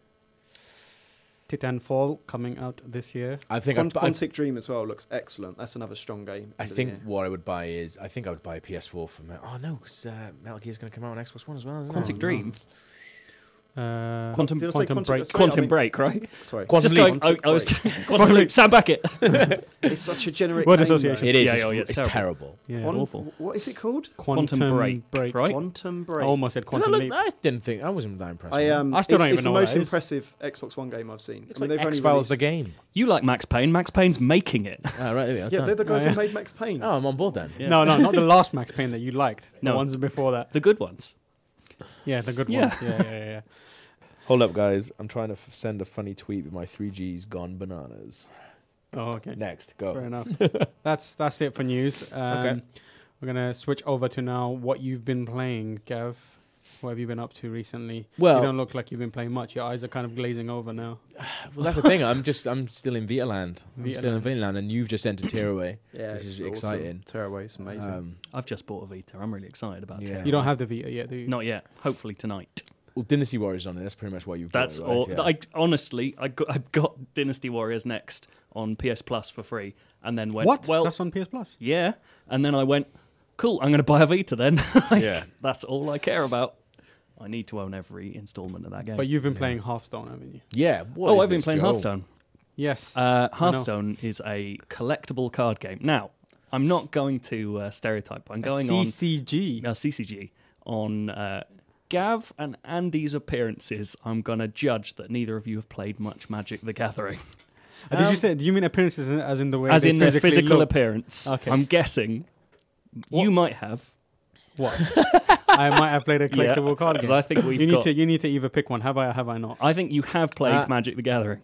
Titanfall coming out this year. I think Quantic Dream as well looks excellent. That's another strong game. I end of the think year. what I would buy is I would buy a PS4 for oh no, because Metal Gear's going to come out on Xbox One as well, isn't Quantic it? Dream, Quantum Did I say Quantum Quantic- Break. sorry, Quantum I mean- Break, right? Sorry, Quantum Just Leap. going. Quantic I was Break. Quantum Leap. Sam Beckett. It's such a generic Word name, association. though. It is. Yeah, it's it's it's terrible. terrible. Yeah. Awful. What is it called? Quantum Break, right? Quantum I Break. almost said 'Cause Quantum Leap. I didn't think I wasn't that impressed. I with it. I still it's, don't even it's know the what most that is. impressive Xbox One game I've seen. It's I mean, like they've only X-Files the released- game. You like Max Payne. Max Payne's making it. Oh, right, there we go. Yeah, done. they're the guys Oh, who yeah. made Max Payne. Oh, I'm on board then. Yeah. No, not the last Max Payne that you liked. The No. ones before that. The good ones. Yeah, the good Yeah. ones. Yeah. Hold up, guys. I'm trying to send a funny tweet with my 3Gs gone bananas. Oh, okay. Next, go. Fair enough. That's it for news. Okay. We're gonna switch over to now what you've been playing, Gav. What have you been up to recently? Well- you don't look like you've been playing much. Your eyes are kind of glazing over now. Well, that's the thing. I'm still in Vita land. I'm Vita still in land. Vita land, and you've just entered Tearaway. Yeah, Which it's is awesome. exciting. Tearaway's amazing. I've just bought a Vita. I'm really excited about Yeah. it. You don't have the Vita yet, do you? Not yet. Hopefully tonight. Well, Dynasty Warriors on it. That's pretty much what you've That's got. Right? all. Yeah. I honestly, I got Dynasty Warriors next on PS Plus for free, and then went, What? well, That's on PS Plus. yeah, and then I went, cool. I'm going to buy a Vita then. Yeah. That's all I care about. I need to own every installment of that game. But you've been playing Hearthstone, haven't you? Yeah. what Oh, is I've been this, playing Joe? Hearthstone. Yes. Hearthstone is a collectible card game. Now, I'm not going to stereotype. I'm going on CCG. CCG on Gav and Andy's appearances. I'm going to judge that neither of you have played much Magic the Gathering. Did you say? Do you mean appearances as in the way? As they in their physically physical look? appearance. Okay. I'm guessing you might have. What? I might have played a collectible card Because game. I think we've You got... need to either pick one. Have I or have I not? I think you have played Magic the Gathering.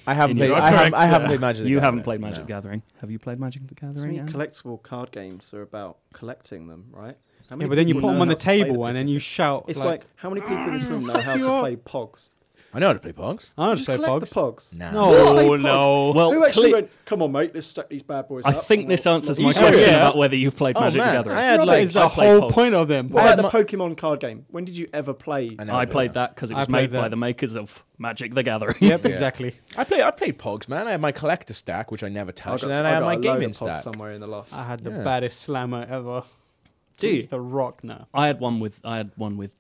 I haven't You played. are I correct, haven't sir. played Magic. the You Gathering. haven't played Magic No. the Gathering. Have you played Magic the To Gathering? me, Andy? collectible card games are about collecting them, right? How Yeah, many but then you people put them know on the how to play table and then you Pacific? shout. It's like how many people in this room know how You to are- play Pogs? I know how to play Pogs. I don't Just play collect Pogs. the Pogs. Nah. No, You play Pogs. no. Well, Who actually cle- went? Come on, mate. Let's stack these bad boys I up. think and this we'll- answers we'll my play serious? question Pogs." about whether you've played Oh, Magic man. the Gathering. I had, That like- is the I played whole Pogs. point of them. What about the my- Pokemon card game? When did you ever play? I know I how to played do that because it I was played made by that. the makers of Magic the Gathering. Yep, Yeah. exactly. I played Pogs, man. I had my collector stack, which I never touched, and then I I had got my a load gaming of Pogs stack. somewhere in the loft. I had the Yeah. baddest slammer ever. Do you? It's the Rock now. I had one with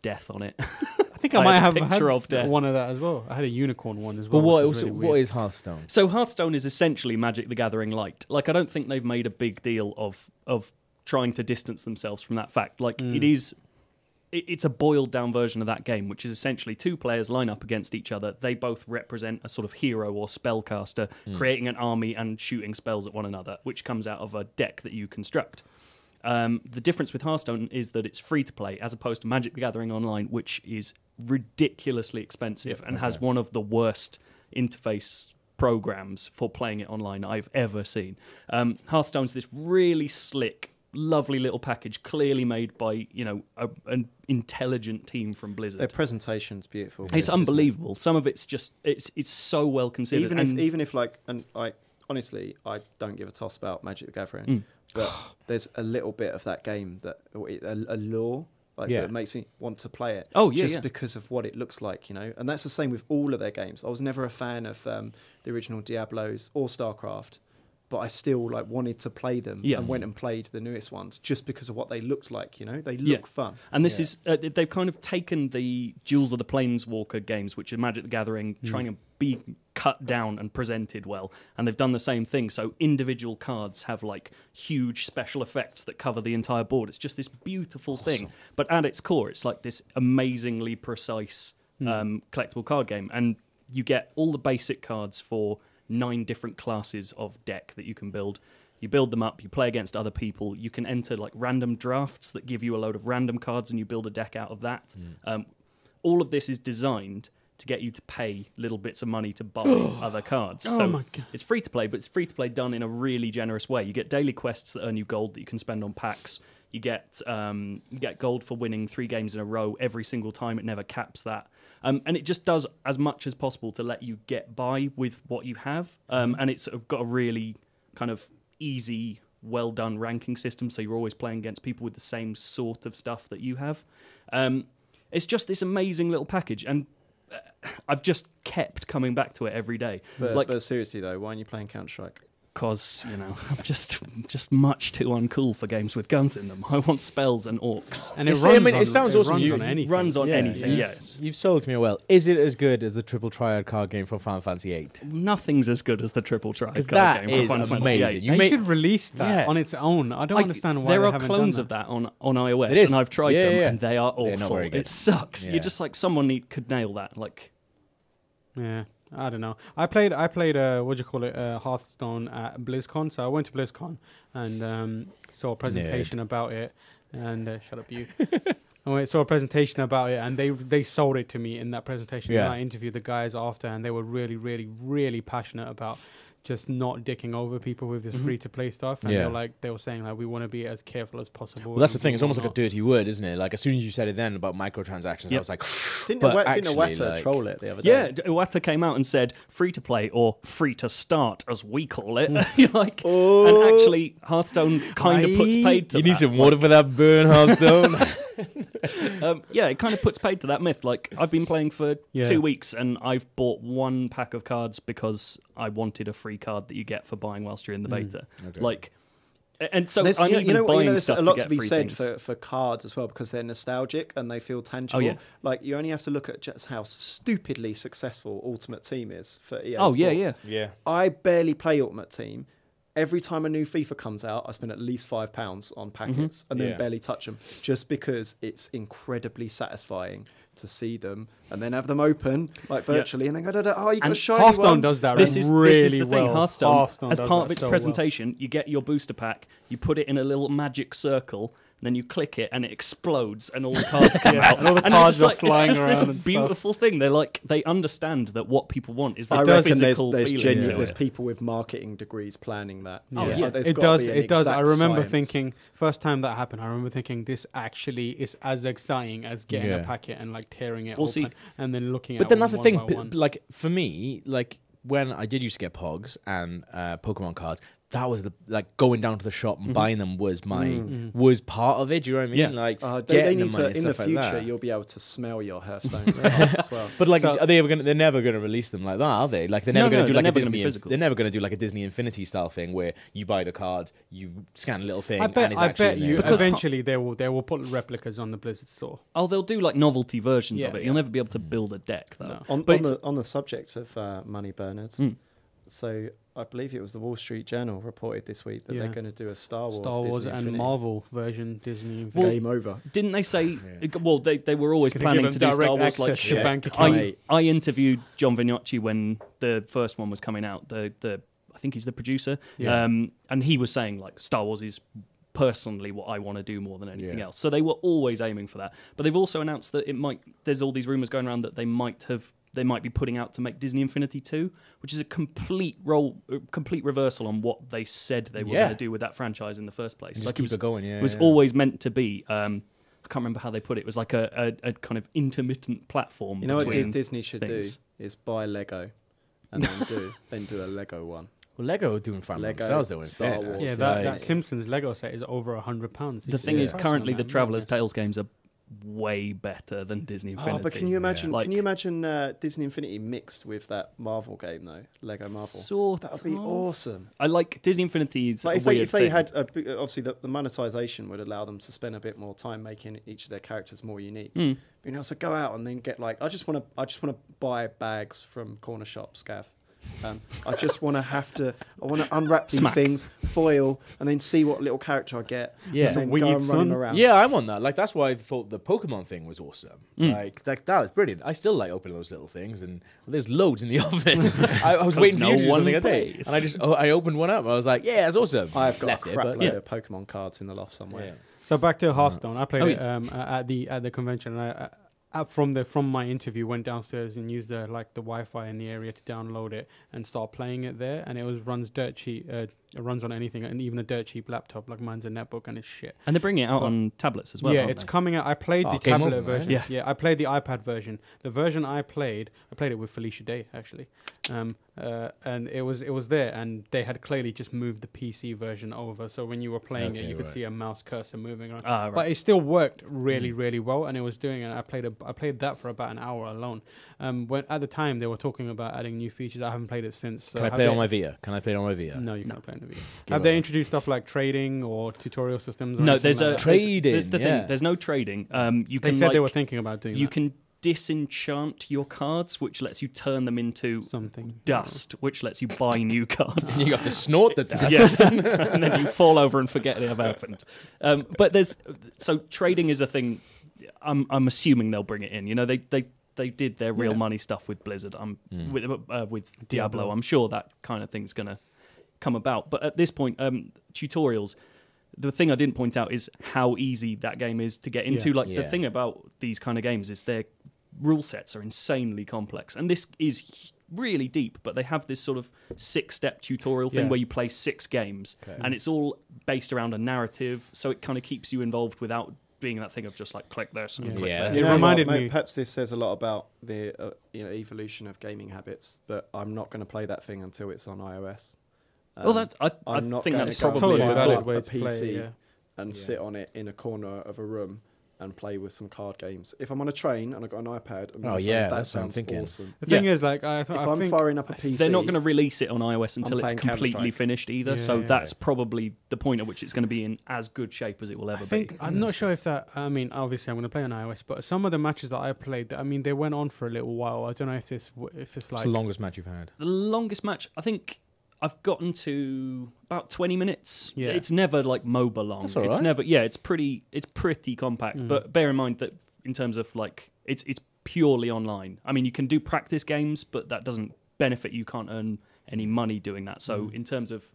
death on it. I think I I might had a have picture had of death. one of that as well. I had a unicorn one as But well. what which is really what weird. is Hearthstone? So Hearthstone is essentially Magic the Gathering light. Like I don't think they've made a big deal of trying to distance themselves from that fact. Like it's a boiled down version of that game, which is essentially two players line up against each other. They both represent a sort of hero or spellcaster, creating an army and shooting spells at one another, which comes out of a deck that you construct. The difference with Hearthstone is that it's free to play, as opposed to Magic the Gathering Online, which is ridiculously expensive and has one of the worst interface programs for playing it online I've ever seen. Hearthstone's this really slick, lovely little package, clearly made by an intelligent team from Blizzard. Their presentation's beautiful. It's unbelievable. Some of it's just it's so well considered. Even if like, and I honestly, I don't give a toss about Magic the Gathering, but there's a little bit of that game that a lore that makes me want to play it. Oh, yeah, just yeah. because of what it looks like, and that's the same with all of their games. I was never a fan of the original Diablos or StarCraft. but I still like wanted to play them Yeah. and went and played the newest ones just because of what they looked like. You know, they look fun. And this is they've kind of taken the Jewels of the Planeswalker games, which are Magic the Gathering, trying to be cut down and presented well, and they've done the same thing. So individual cards have like huge special effects that cover the entire board. It's just this beautiful thing, but at its core, it's like this amazingly precise collectible card game, and you get all the basic cards for 9 different classes of deck that you can build. You build them up, you play against other people, you can enter like random drafts that give you a load of random cards and you build a deck out of that. All of this is designed to get you to pay little bits of money to buy other cards. Oh So my God. it's free to play, but it's free to play done in a really generous way. You get daily quests that earn you gold that you can spend on packs. You get gold for winning 3 games in a row every single time. It never caps that. And it just does as much as possible to let you get by with what you have. And it's got a really kind of easy, well-done ranking system, so you're always playing against people with the same sort of stuff that you have. It's just this amazing little package, and I've just kept coming back to it every day. But seriously though, why aren't you playing Counter-Strike? Because, I'm just much too uncool for games with guns in them. I want spells and orcs. And it sounds awesome. Runs You- on anything. Runs on Yeah, anything, you've- yes. You've sold me well. Is it as good as the Triple Triad card game from Final Fantasy VIII? Nothing's as good as the Triple Triad 'Cause card that game is for Final Fantasy amazing. VIII. You They may- should release that Yeah. on its own. I don't understand why there they are haven't clones done of that on iOS, It is. and I've tried Yeah, them, yeah. and they are awful. They're not very good. It sucks. Yeah. You're just like, someone could nail that. Like, Yeah, I don't know. I played Hearthstone at BlizzCon. So I went to BlizzCon and saw a presentation about it. And shut up, you. I saw a presentation about it, and they sold it to me in that presentation. Yeah. And I interviewed the guys after, and they were really, really, really passionate about just not dicking over people with this free-to-play stuff. And Yeah. they were saying like, we want to be as careful as possible. Well, that's the and thing. It's almost like a whatnot. dirty word, isn't it? Like, as soon as you said it then about microtransactions, I Yep. was like, Didn't but Iwata actually, troll it the other day? yeah, Iwata came out and said free to play or free to start, as we call it. You're like, and actually, Hearthstone kind of puts paid to you that. need some water for that burn, Hearthstone. Yeah, it kind of puts paid to that myth. Like, I've been playing for Yeah. 2 weeks, and I've bought 1 pack of cards because I wanted a free card that you get for buying whilst you're in the beta. Okay. Like, and so There's, I'm you even know, buying there's stuff a lot to to get be free said things. for cards as well, because they're nostalgic and they feel tangible. yeah. Like, you only have to look at just how stupidly successful Ultimate Team is for EA Oh, Sports. yeah. yeah. I barely play Ultimate Team. Every time a new FIFA comes out, I spend at least £5 on packets and then Yeah. barely touch them, just because it's incredibly satisfying to see them and then have them open like virtually and then go, oh, you got a And shiny Hearthstone one. does that This is really the well. thing. Hearthstone, as does part that of its so well. presentation, you get your booster pack, you put it in a little magic circle, then you click it and it explodes and all the cards come out. and all the it's cards just are like, flying it's just around this and stuff. beautiful thing. They understand that what people want is the I reckon physical there's feeling. there's people with marketing degrees planning that. Oh, yeah. There's It gotta does. be an It does. I exact remember science. thinking first time that happened. I remember thinking this actually is as exciting as getting a Yeah. packet and like tearing it Well, open see, and then looking at. But then that's the one thing. by one. Like, for me, like, when I did used to get Pogs and Pokemon cards, that was the going down to the shop and buying them was was part of it. Do you know what I mean? Yeah. Like They getting need the money to, and in the stuff future, like that. you'll be able to smell your Hearthstone cards as well. But like, So- are they ever gonna? They're never gonna release them like that, are they? Like, they're No, never gonna no, do they're like a never gonna be Disney. physical. They're never gonna do like a Disney Infinity style thing where you buy the card, you scan a little thing, I and bet. it's I actually bet in you. there. Because- Eventually, they will put replicas on the Blizzard store. Oh, they'll do like novelty versions of Yeah, it. You'll never be able to build a deck though. No. On, But on, it's- the, on the subject of money burners, so I believe it was the Wall Street Journal reported this week that Yeah. they're going to do a Star Wars Star Wars Disney and Infinity. Marvel version Disney. Infinity. Well, Game over. Didn't they say? Well, they were always It's gonna planning give to them do Star direct Wars like access to Yeah. bank account. I interviewed John Vignocchi when the first one was coming out. The I think he's the producer. Yeah. And he was saying like Star Wars is personally what I want to do more than anything Yeah. else. So they were always aiming for that. But they've also announced that there's all these rumors going around that they might be putting out to make Disney Infinity 2, which is a complete reversal on what they said they were Yeah. going to do with that franchise in the first place. Just Like keep it going. Yeah, it was yeah. always meant to be. I can't remember how they put it. It was like a kind of intermittent platform. You know what between Disney should things. do is buy Lego and then do a Lego one. Well, Lego are doing fine Lego, themselves. Though, in Star fairness. Wars. Yeah, It's that like- Simpsons Lego set is over £100. The thing is, currently the Traveller's Tales games are way better than Disney Infinity. Oh, but can you imagine? Like- Can you imagine Disney Infinity mixed with that Marvel game though? Lego Marvel. Sort That would be of. awesome. I like Disney Infinity's Like a weird if they thing. had obviously the monetization would allow them to spend a bit more time making each of their characters more unique. Mm. You know, so go out and then get like I just want to buy bags from corner shops, Gav. I just want to unwrap these Smack. things, foil, and then see what little character I get. Yeah. and then Weird go and running son. around. Yeah, I want that. Like that's why I thought the Pokemon thing was awesome. Like that was brilliant. I still like opening those little things, and there's loads in the office. I was waiting for you to do no something one a day, plays. and I opened one up. And I was like, yeah, it's awesome. I've got Left a it, crap but- load of Pokemon cards in the loft somewhere. Yeah. So back to Hearthstone. I played Oh, it at the convention. From my interview, went downstairs and used the Wi-Fi in the area to download it and start playing it there. And it runs dirt cheap. It runs on anything, and even a dirt cheap laptop. Like mine's a netbook, and it's shit. And they're bringing it out on tablets as well. Yeah, aren't it's they? coming out. I played the Game tablet Over, right? version. Yeah. I played the iPad version. The version I played it with Felicia Day actually, and it was there, and they had clearly just moved the PC version over. So when you were playing it, Okay, you could right. see a mouse cursor moving around. Ah, right. But it still worked really, really well, and it was doing it. I played that for about an hour alone. When at the time they were talking about adding new features. I haven't played it since. So Can I have play it they- on my Vita? Can I play it on my Vita? No, you can't play on the Vita. Give Have it they up. introduced stuff like trading or tutorial systems? Or No, anything there's like a that? Trading, There's the yeah. thing. There's no trading. You They can said they like, were thinking about doing you that. can disenchant your cards, which lets you turn them into Something dust, which lets you buy new cards. You have to snort the dust. Yes, and then you fall over and forget it ever happened. But so trading is a thing. I'm assuming they'll bring it in. You know, they did their real money stuff with Blizzard. With Diablo. I'm sure that kind of thing's gonna come about. But at this point, tutorials. The thing I didn't point out is how easy that game is to get into. Like the Yeah. thing about these kind of games is their rule sets are insanely complex, and this is really deep. But they have this sort of 6-step tutorial thing Yeah. where you play 6 games, and it's all based around a narrative, so it kind of keeps you involved without being that thing of just like click this and click Yeah. this. It You know reminded what, me. Perhaps this says a lot about the evolution of gaming habits, but I'm not going to play that thing until it's on iOS. Well, that's I I'm not think going that's to go probably Totally and valid fire way up a to play, PC yeah. and Yeah. sit on it in a corner of a room and play with some card games. If I'm on a train and I've got an iPad, and my phone, yeah, that that's what I'm sounds thinking. awesome. The thing Yeah. is, like, I If I I'm think firing up a PC, they're not going to release it on iOS until it's playing completely Counter-Strike. finished either. Yeah, so yeah. that's probably the point at which it's going to be in as good shape as it will ever be. I'm not sure if that. I mean, obviously, I'm going to play on iOS, but some of the matches that I played, I mean, they went on for a little while. I don't know if it's What's like the longest match you've had? The longest match, I think I've gotten to about 20 minutes. Yeah. It's never like MOBA long. That's all It's right. never, yeah, it's pretty compact. But bear in mind that in terms of like, it's purely online. I mean, you can do practice games, but that doesn't benefit you. You can't earn any money doing that. So in terms of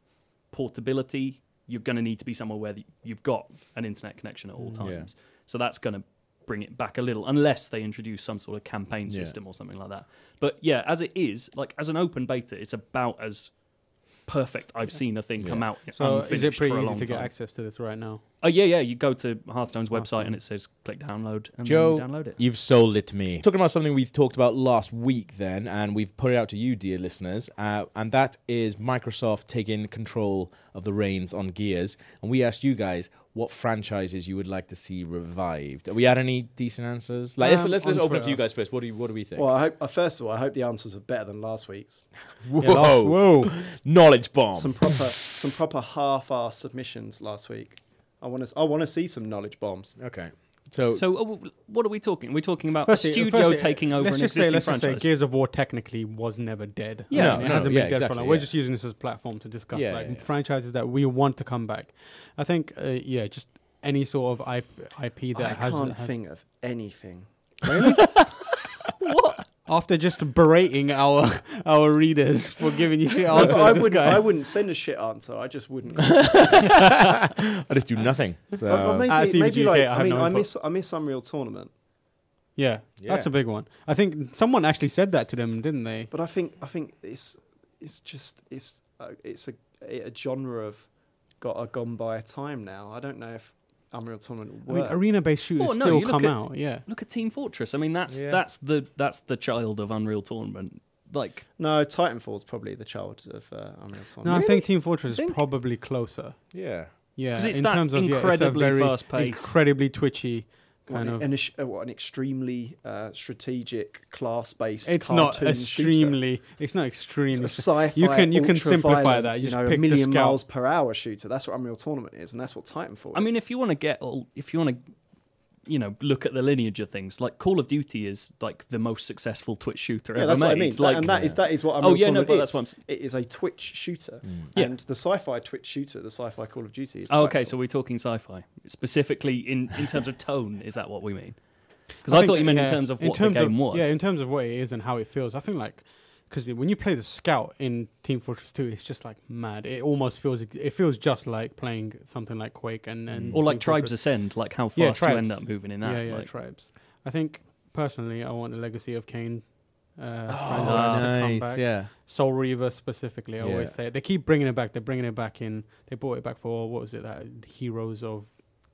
portability, you're going to need to be somewhere where you've got an internet connection at all times. So that's going to bring it back a little, unless they introduce some sort of campaign system or something like that. But yeah, as it is, like as an open beta, it's about as perfect I've seen a thing come out So unfinished is it pretty for a easy long to get time. access to this right now? Oh yeah, you go to Hearthstone's website and it says click download and Joe, then download it. you've sold it to me. Talking about something we talked about last week then, and we've put it out to you, dear listeners, and that is Microsoft taking control of the reins on Gears. And we asked you guys what franchises you would like to see revived. Have we had any decent answers? Like, let's on open up to Twitter. you guys first. What do we think? Well, I hope, first of all, I hope the answers are better than last week's. Whoa. Whoa! Knowledge bomb. Some proper half-ass submissions last week. I want to see some knowledge bombs. Okay. So What are we talking? Are we talking about Firstly- a studio firstly, taking over let's an just say, existing let's just say franchise? Gears of War technically was never dead. Yeah, I mean, it no, hasn't yeah, been dead for exactly, long. We're yeah. just using this as a platform to discuss Yeah, like yeah. franchises that we want to come back. I think, just any sort of IP that I can't has think of anything. after just berating our readers for giving you shit answers. I this guy. wouldn't send a shit answer. I just wouldn't. I just do nothing. So Well, At maybe CVG, like I have no input. I miss Unreal Tournament, Yeah, that's a big one. I think someone actually said that to them, didn't they? but I think it's a genre of gone by time now. I don't know if Unreal Tournament I mean, work. arena-based shooters Well, no, still you look come at- out. Yeah. Look at Team Fortress. I mean, that's Yeah. the child of Unreal Tournament. Like, No, Titanfall's probably the child of Unreal Tournament. No, I think Team Fortress Think- is probably closer. yeah. Yeah, 'Cause it's in that terms of incredibly it's a very fast-paced. incredibly twitchy kind of. An extremely strategic, class-based. It's not cartoon extremely. Shooter. It's not extremely. It's a sci-fi. You can simplify ultra-violent, that. You just know, pick a million the scout. miles per hour shooter. That's what Unreal Tournament is, and that's what Titanfall is. I mean, if you want to look at the lineage of things, like Call of Duty is like the most successful Twitch shooter ever that's made. what I mean. Like, and that is what Unreal Tournament but is. that's what I'm It is a Twitch shooter, Yeah. and the sci-fi Twitch shooter, the sci-fi Call of Duty is. Oh, okay, Titanfall. so we're talking sci-fi specifically in terms of tone. Is that what we mean? Because I thought you meant in terms of what the game was. Yeah, in terms of what it is and how it feels. I think like because when you play the scout in Team Fortress 2, it's just like mad. It almost feels just like playing something like Quake and or like Team Tribes Fortress. Ascend, like how fast Yeah, you Tribes. end up moving in that. Yeah, like, Tribes. I think personally, I want the Legacy of Kain. Franchise Oh, to come nice. back. Yeah. Soul Reaver specifically, I always Yeah. say it. They keep bringing it back. They're bringing it back in. They brought it back for what was it? That Heroes of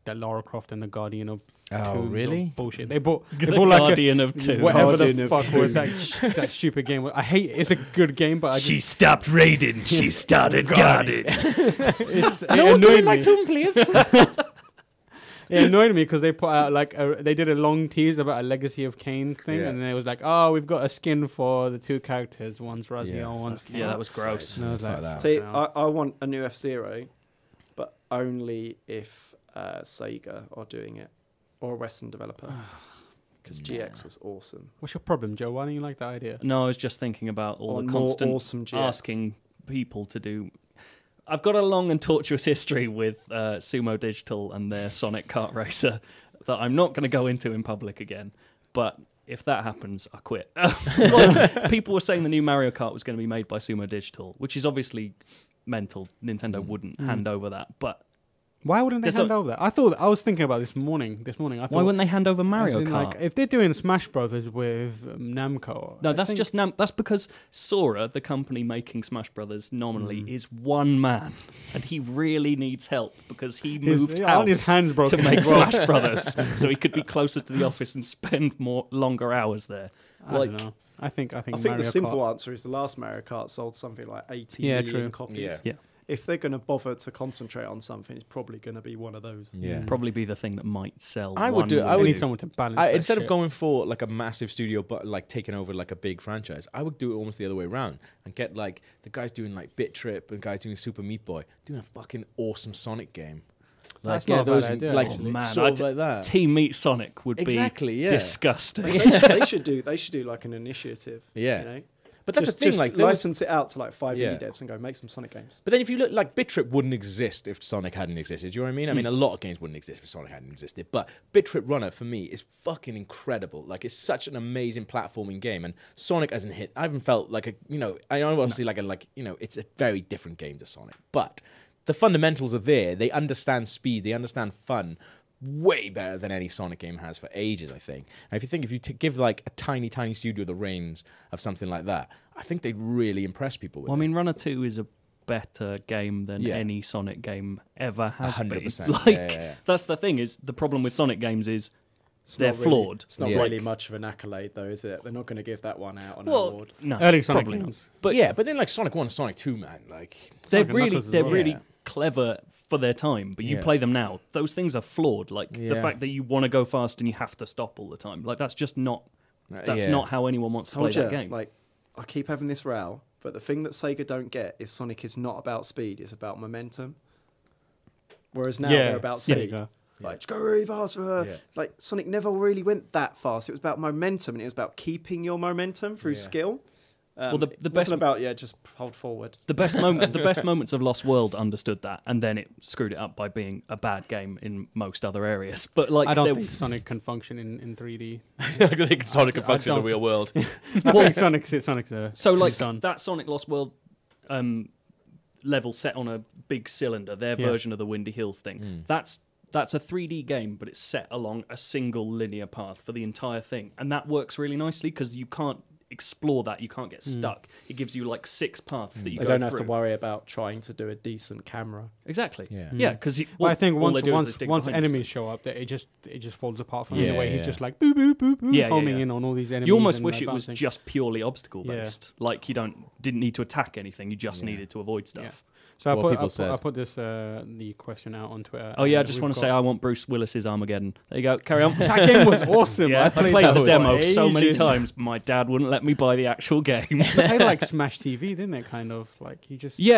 that Lara Croft and the Guardian of Oh, Tombs or really? bullshit. They bought the like Guardian of Two. whatever Guardian the of fuck was Tombs. that stupid game. I hate it. It's a good game, but I just, stopped raiding. She started guarding. it annoyed me. please. It annoyed me because they put out they did a long tease about a Legacy of Kain thing, Yeah. and then it was like, oh, we've got a skin for the two characters. One's Raziel, Yeah, one's Yeah, that was gross. And I was Fuck like, that. See, no. I want a new F-Zero, but only if Sega are doing it or a Western developer. Because GX was awesome. What's your problem, Joe? Why don't you like that idea? No, I was just thinking about all Or the more constant awesome GX. asking people to do. I've got a long and tortuous history with Sumo Digital and their Sonic Kart Racer that I'm not going to go into in public again. But if that happens, I quit. Like, people were saying the new Mario Kart was going to be made by Sumo Digital, which is obviously mental. Nintendo wouldn't hand over that. But Why wouldn't they There's hand over that? I was thinking about this morning. I thought, why wouldn't they hand over Mario as in, Kart? like, if they're doing Smash Brothers with Namco. No, I that's think- just that's because Sora, the company making Smash Brothers, nominally is one man, and he really needs help because he moved aren't his house hands to broken make as well? Smash Brothers, so he could be closer to the office and spend longer hours there. I don't know. I think I think Mario the simple Kart. answer is the last Mario Kart sold something like 80 Yeah, million true. copies. Yeah. Yeah. If they're going to bother to concentrate on something, it's probably going to be one of those. Yeah. Probably be the thing that might sell. I would one do- more I They would- need someone to balance. that Instead of shit. going for like a massive studio, but like taking over like a big franchise, I would do it almost the other way around and get like the guys doing like Bit Trip and guys doing Super Meat Boy doing a fucking awesome Sonic game. Like, That's not a bad idea, like, actually. Man, sort of like that. Team Meat Sonic would Exactly, be yeah. disgusting. They should do like an initiative. Yeah. You know? But that's just, the thing, just like there was- license it out to like 5 Yeah. indie devs and go make some Sonic games. But then if you look, like Bit Trip wouldn't exist if Sonic hadn't existed. Do you know what I mean? I mean, a lot of games wouldn't exist if Sonic hadn't existed. But Bit Trip Runner for me is fucking incredible. Like it's such an amazing platforming game, and Sonic hasn't hit. I haven't felt like I obviously it's a very different game to Sonic, but the fundamentals are there. They understand speed. They understand fun. Way better than any Sonic game has for ages, I think. And if you give like a tiny studio the reins of something like that, I think they'd really impress people with Well, I it. mean, Runner 2 is a better game than Yeah. any Sonic game ever has 100%. been. Like, Yeah. that's the thing, is the problem with Sonic games is It's they're not really- flawed. It's not Yeah. really much of an accolade, though, is it? They're not going to give that one out on an Well, award. no, Early Sonic probably not. games. But But then like Sonic 1 and Sonic 2, man, like they're Sonic and really Knuckles as they're well. really Yeah. clever for their time, but you Yeah. play them now, those things are flawed. Like the Yeah. fact that you want to go fast and you have to stop all the time, like that's just not that's yeah. not how anyone wants to play Told you, that game. like, I keep having this row, but the thing that Sega don't get is Sonic is not about speed, it's about momentum. Whereas now they're about there you speed. go. Like, just go really fast for her. Yeah. Like, Sonic never really went that fast. It was about momentum, and it was about keeping your momentum through Yeah. skill. Well, the it best- wasn't about, just hold forward. the best moments of Lost World understood that, and then it screwed it up by being a bad game in most other areas. But like, I don't there- think Sonic can function in 3D. I think Sonic can function in the don't- real world. I think Sonic's so like done. that Sonic Lost World level set on a big cylinder, their Yeah. version of the Windy Hills thing. That's a 3D game, but it's set along a single linear path for the entire thing, and that works really nicely because you can't explore that, you can't get stuck. It gives you like 6 paths that you They go don't have to through. worry about trying to do a decent camera. Exactly. Yeah. Because But I think all they do is they dig once behind you enemies stuff. show up, that it just falls apart from Yeah, the way he's yeah. just like boop boop boop boop, Yeah, yeah, homing yeah. in on all these enemies. You almost and, wish like, it was bouncing. just purely obstacle based. Like you didn't need to attack anything, you just Yeah. needed to avoid stuff. So what people said. I put this the question out on Twitter. Oh yeah, I and just we've want to got- say I want Bruce Willis's Armageddon. There you go. Carry on. that game was awesome. Yeah, I played that the for demo so many ages. times. My dad wouldn't let me buy the actual game. They played like Smash TV, didn't it? Kind of like you just yeah.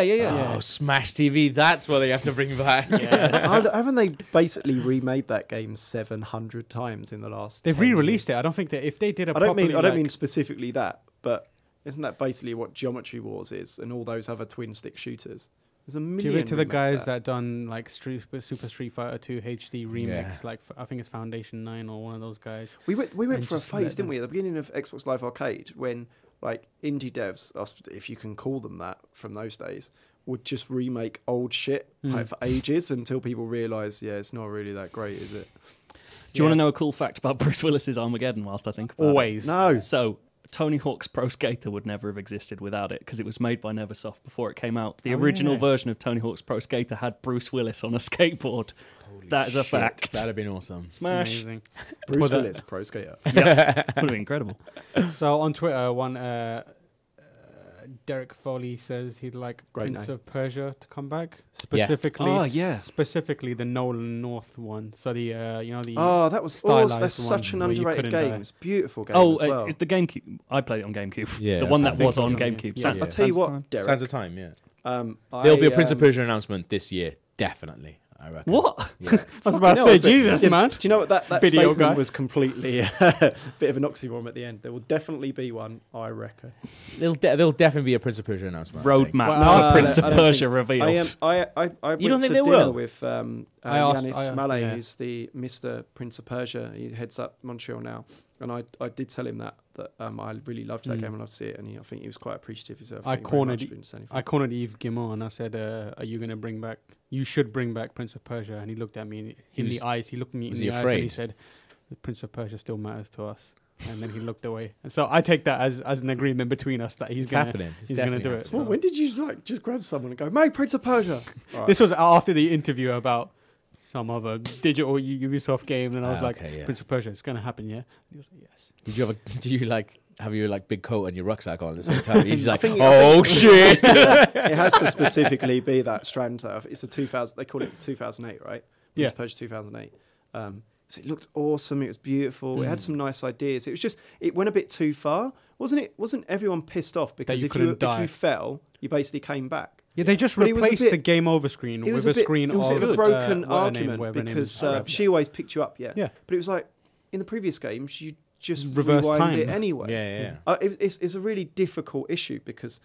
Oh, Smash TV. That's what they have to bring back. Haven't they basically remade that game 700 times in the last? They've 10 years? re-released it. I don't think that if they did a I don't mean properly, mean specifically that, but isn't that basically what Geometry Wars is and all those other twin stick shooters? There's a million. give it to the remakes guys that. that done like Super Street Fighter 2 HD remix, like I think it's Foundation 9 or one of those guys. We went and for a just let phase, didn't them- we, at the beginning of Xbox Live Arcade, when like indie devs, if you can call them that from those days, would just remake old shit like, for ages until people realise, yeah, it's not really that great, is it? Do you want to know a cool fact about Bruce Willis's Armageddon? Whilst I think about Always. No. So Tony Hawk's Pro Skater would never have existed without it because it was made by Neversoft before it came out. The original version of Tony Hawk's Pro Skater had Bruce Willis on a skateboard. That is a fact. That'd have been awesome. Smash. Amazing. Bruce Put that- Willis, Pro Skater. Would have been incredible. So on Twitter, one Derek Foley says he'd like Great Prince name. of Persia to come back, specifically. yeah. Specifically the Nolan North one. So the the Oh, that was stylized awesome. That's such an one where you underrated couldn't game. die. It's a beautiful game Oh, as well. it's the GameCube. I played it on GameCube. Yeah, the one I that think was it on was on GameCube. yeah. San- Yeah. I'll tell you Sands of Time. what, Derek. Sands of Time, yeah. I, There'll be a Prince of Persia announcement this year, definitely. I reckon. What? Yeah. I was about to say, Jesus, man. Do you know what that Video statement guy. was completely a bit of an oxymoron at the end. There will definitely be one, I reckon. There'll definitely be a Prince of Persia announcement. I think. Roadmap Well, for Prince of I don't think Persia so. revealed. I went You don't think to they dinner will? with I asked- Yanis Malay, yeah. who's the Mr. Prince of Persia. He heads up Montreal now. And I did tell him that I really loved that game and loved to see it. And I think he was quite appreciative himself. I Thank you very much cornered- for saying I cornered Yves Guillemot and I said, "Are you going to bring back? You should bring back Prince of Persia." And he looked at me in the eyes. He looked me in was the he eyes and he afraid? said, "The Prince of Persia still matters to us." And then he looked away. And so I take that as an agreement between us that he's It's gonna happening. It's he's gonna definitely do it. happening. Well, So- when did you like just grab someone and go, "Mate, Prince of Persia"? All right. This was after the interview about some other digital Ubisoft game, and I was like, okay, yeah. "Prince of Persia, it's gonna happen, yeah?" And he was like, "Yes." Have your like big coat and your rucksack on at the same time? He's like, think- oh shit! It has to specifically be that strand. It's a 2000. They call it 2008, right? Yeah. Prince of Persia 2008. So it looked awesome. It was beautiful. It had some nice ideas. It was just it went a bit too far, wasn't it? Wasn't everyone pissed off because you if couldn't die. you fell, you basically came back? Yeah, they just But it was a replaced bit- the game over screen It was with a screen It was of a broken what her name- argument whatever her name is. because she always picked you up. Yeah. Yeah. But it was like in the previous games, you just Reverse rewind time. it anyway. Yeah. It's a really difficult issue because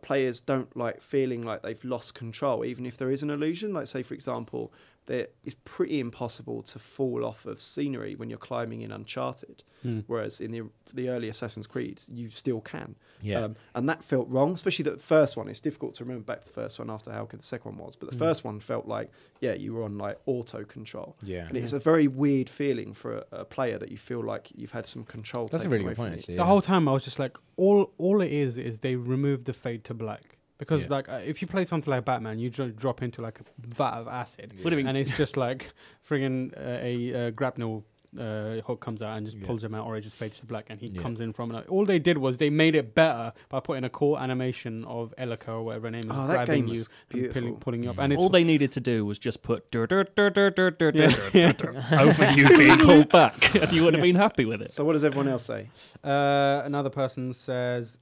players don't like feeling like they've lost control, even if there is an illusion. Like, say, for example, that it's pretty impossible to fall off of scenery when you're climbing in Uncharted, whereas in the early Assassin's Creed, you still can. Yeah. And that felt wrong, especially the first one. It's difficult to remember back to the first one after how good the second one was, but the first one felt like, yeah, you were on like auto control. Yeah. And it's a very weird feeling for a player that you feel like you've had some control. That's a taken really away good from point. you. Actually, The whole time I was just like, all it is they removed the fade to black. Because Yeah. like if you play something like Batman, you drop into like a vat of acid, Would have been- and it's just like friggin' a grapnel hook comes out and just pulls him out, or it just fades to black, and he comes in from it. All they did was they made it better by putting a cool animation of Elika or whatever her name is Oh, that grabbing game you was and beautiful. pulling you up. And it's All they needed to do was just put dur, dur, dur, dur, dur, dur, dur, Yeah. dur, dur, dur, over you being pulled back, and you would have been happy with it. So what does everyone else say? another person says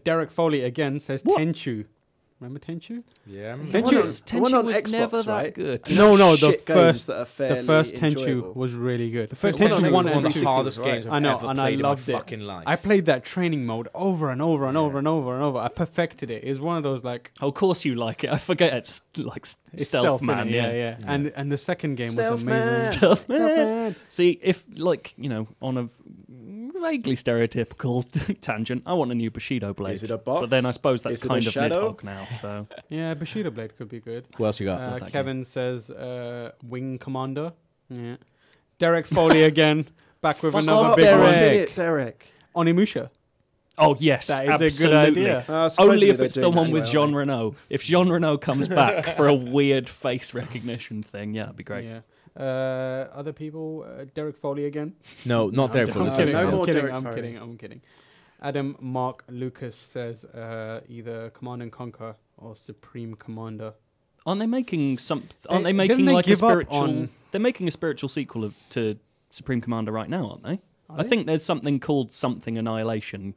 Derek Foley again says What? Tenchu. Remember Tenchu? Yeah. The Tenchu- one on- Tenchu the one on was Xbox, never that right? good. No, the Shit games first that are fairly the first Tenchu enjoyable. was really good. The first one on Tenchu Xbox 1 was and one of 2. the hardest right. games I've I know, ever and I played in my loved it. fucking life. I played that training mode over and over and over and over and over. I perfected it. It's one of those like Of course you like it. I forget it's like it's Stealth Man. innit? Yeah. yeah. And the second game Stealth was amazing. Man. Stealth Man. See, if on a vaguely stereotypical tangent, I want a new Bushido blade. Is it a box? But then I suppose that's Is it a kind of shadow? Nidhogg now. So Yeah, Bushido Blade could be good. What else you got? that Kevin says Wing Commander. Yeah. Derek Foley again, back with another off, big Derek. one. Derek. Derek. Onimusha. oh yes, That is a absolutely. good idea. Supposedly Only if they're it's the doing one that with anyway, Jean aren't Reno. If Jean Reno comes back for a weird face recognition thing, yeah, that'd be great. Yeah. Other people, Derek Foley again. No, not there for I'm this. kidding. No I'm more kidding. Derek I'm Foley. kidding. I'm kidding. Adam Mark Lucas says either Command and Conquer or Supreme Commander. Aren't they making Aren't they Didn't making they like a give up spiritual? on- They're making a spiritual sequel to Supreme Commander right now, aren't they? Are I they? think there's something called something Annihilation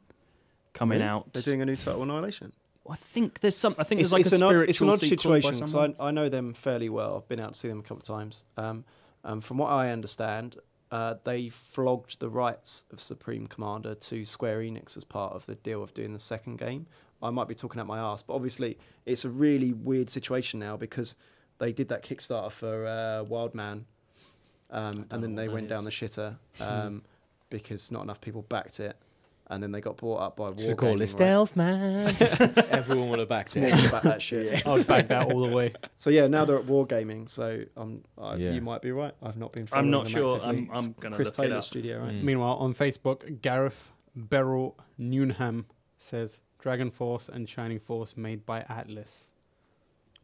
coming Really? out. They're doing a new Total Annihilation. I think there's some. I think there's like a an odd, spiritual it's an odd sequel by situation someone. because I know them fairly well. I've been out to see them a couple of times. From what I understand, they flogged the rights of Supreme Commander to Square Enix as part of the deal of doing the second game. I might be talking out my arse, but obviously it's a really weird situation now because they did that Kickstarter for Wildman, and then they went down the shitter because not enough people backed it. And then they got bought up by Wargaming. Should call it Stealth Man. Everyone would have backed More it. about that shit. I would back that all the way. So yeah, now they're at Wargaming. So Yeah. you might be right. I've not been. I'm following not them sure. actively. I'm gonna Chris look it Taylor's up. studio, right? Meanwhile, on Facebook, Gareth Beryl Newnham says Dragon Force and Shining Force made by Atlas.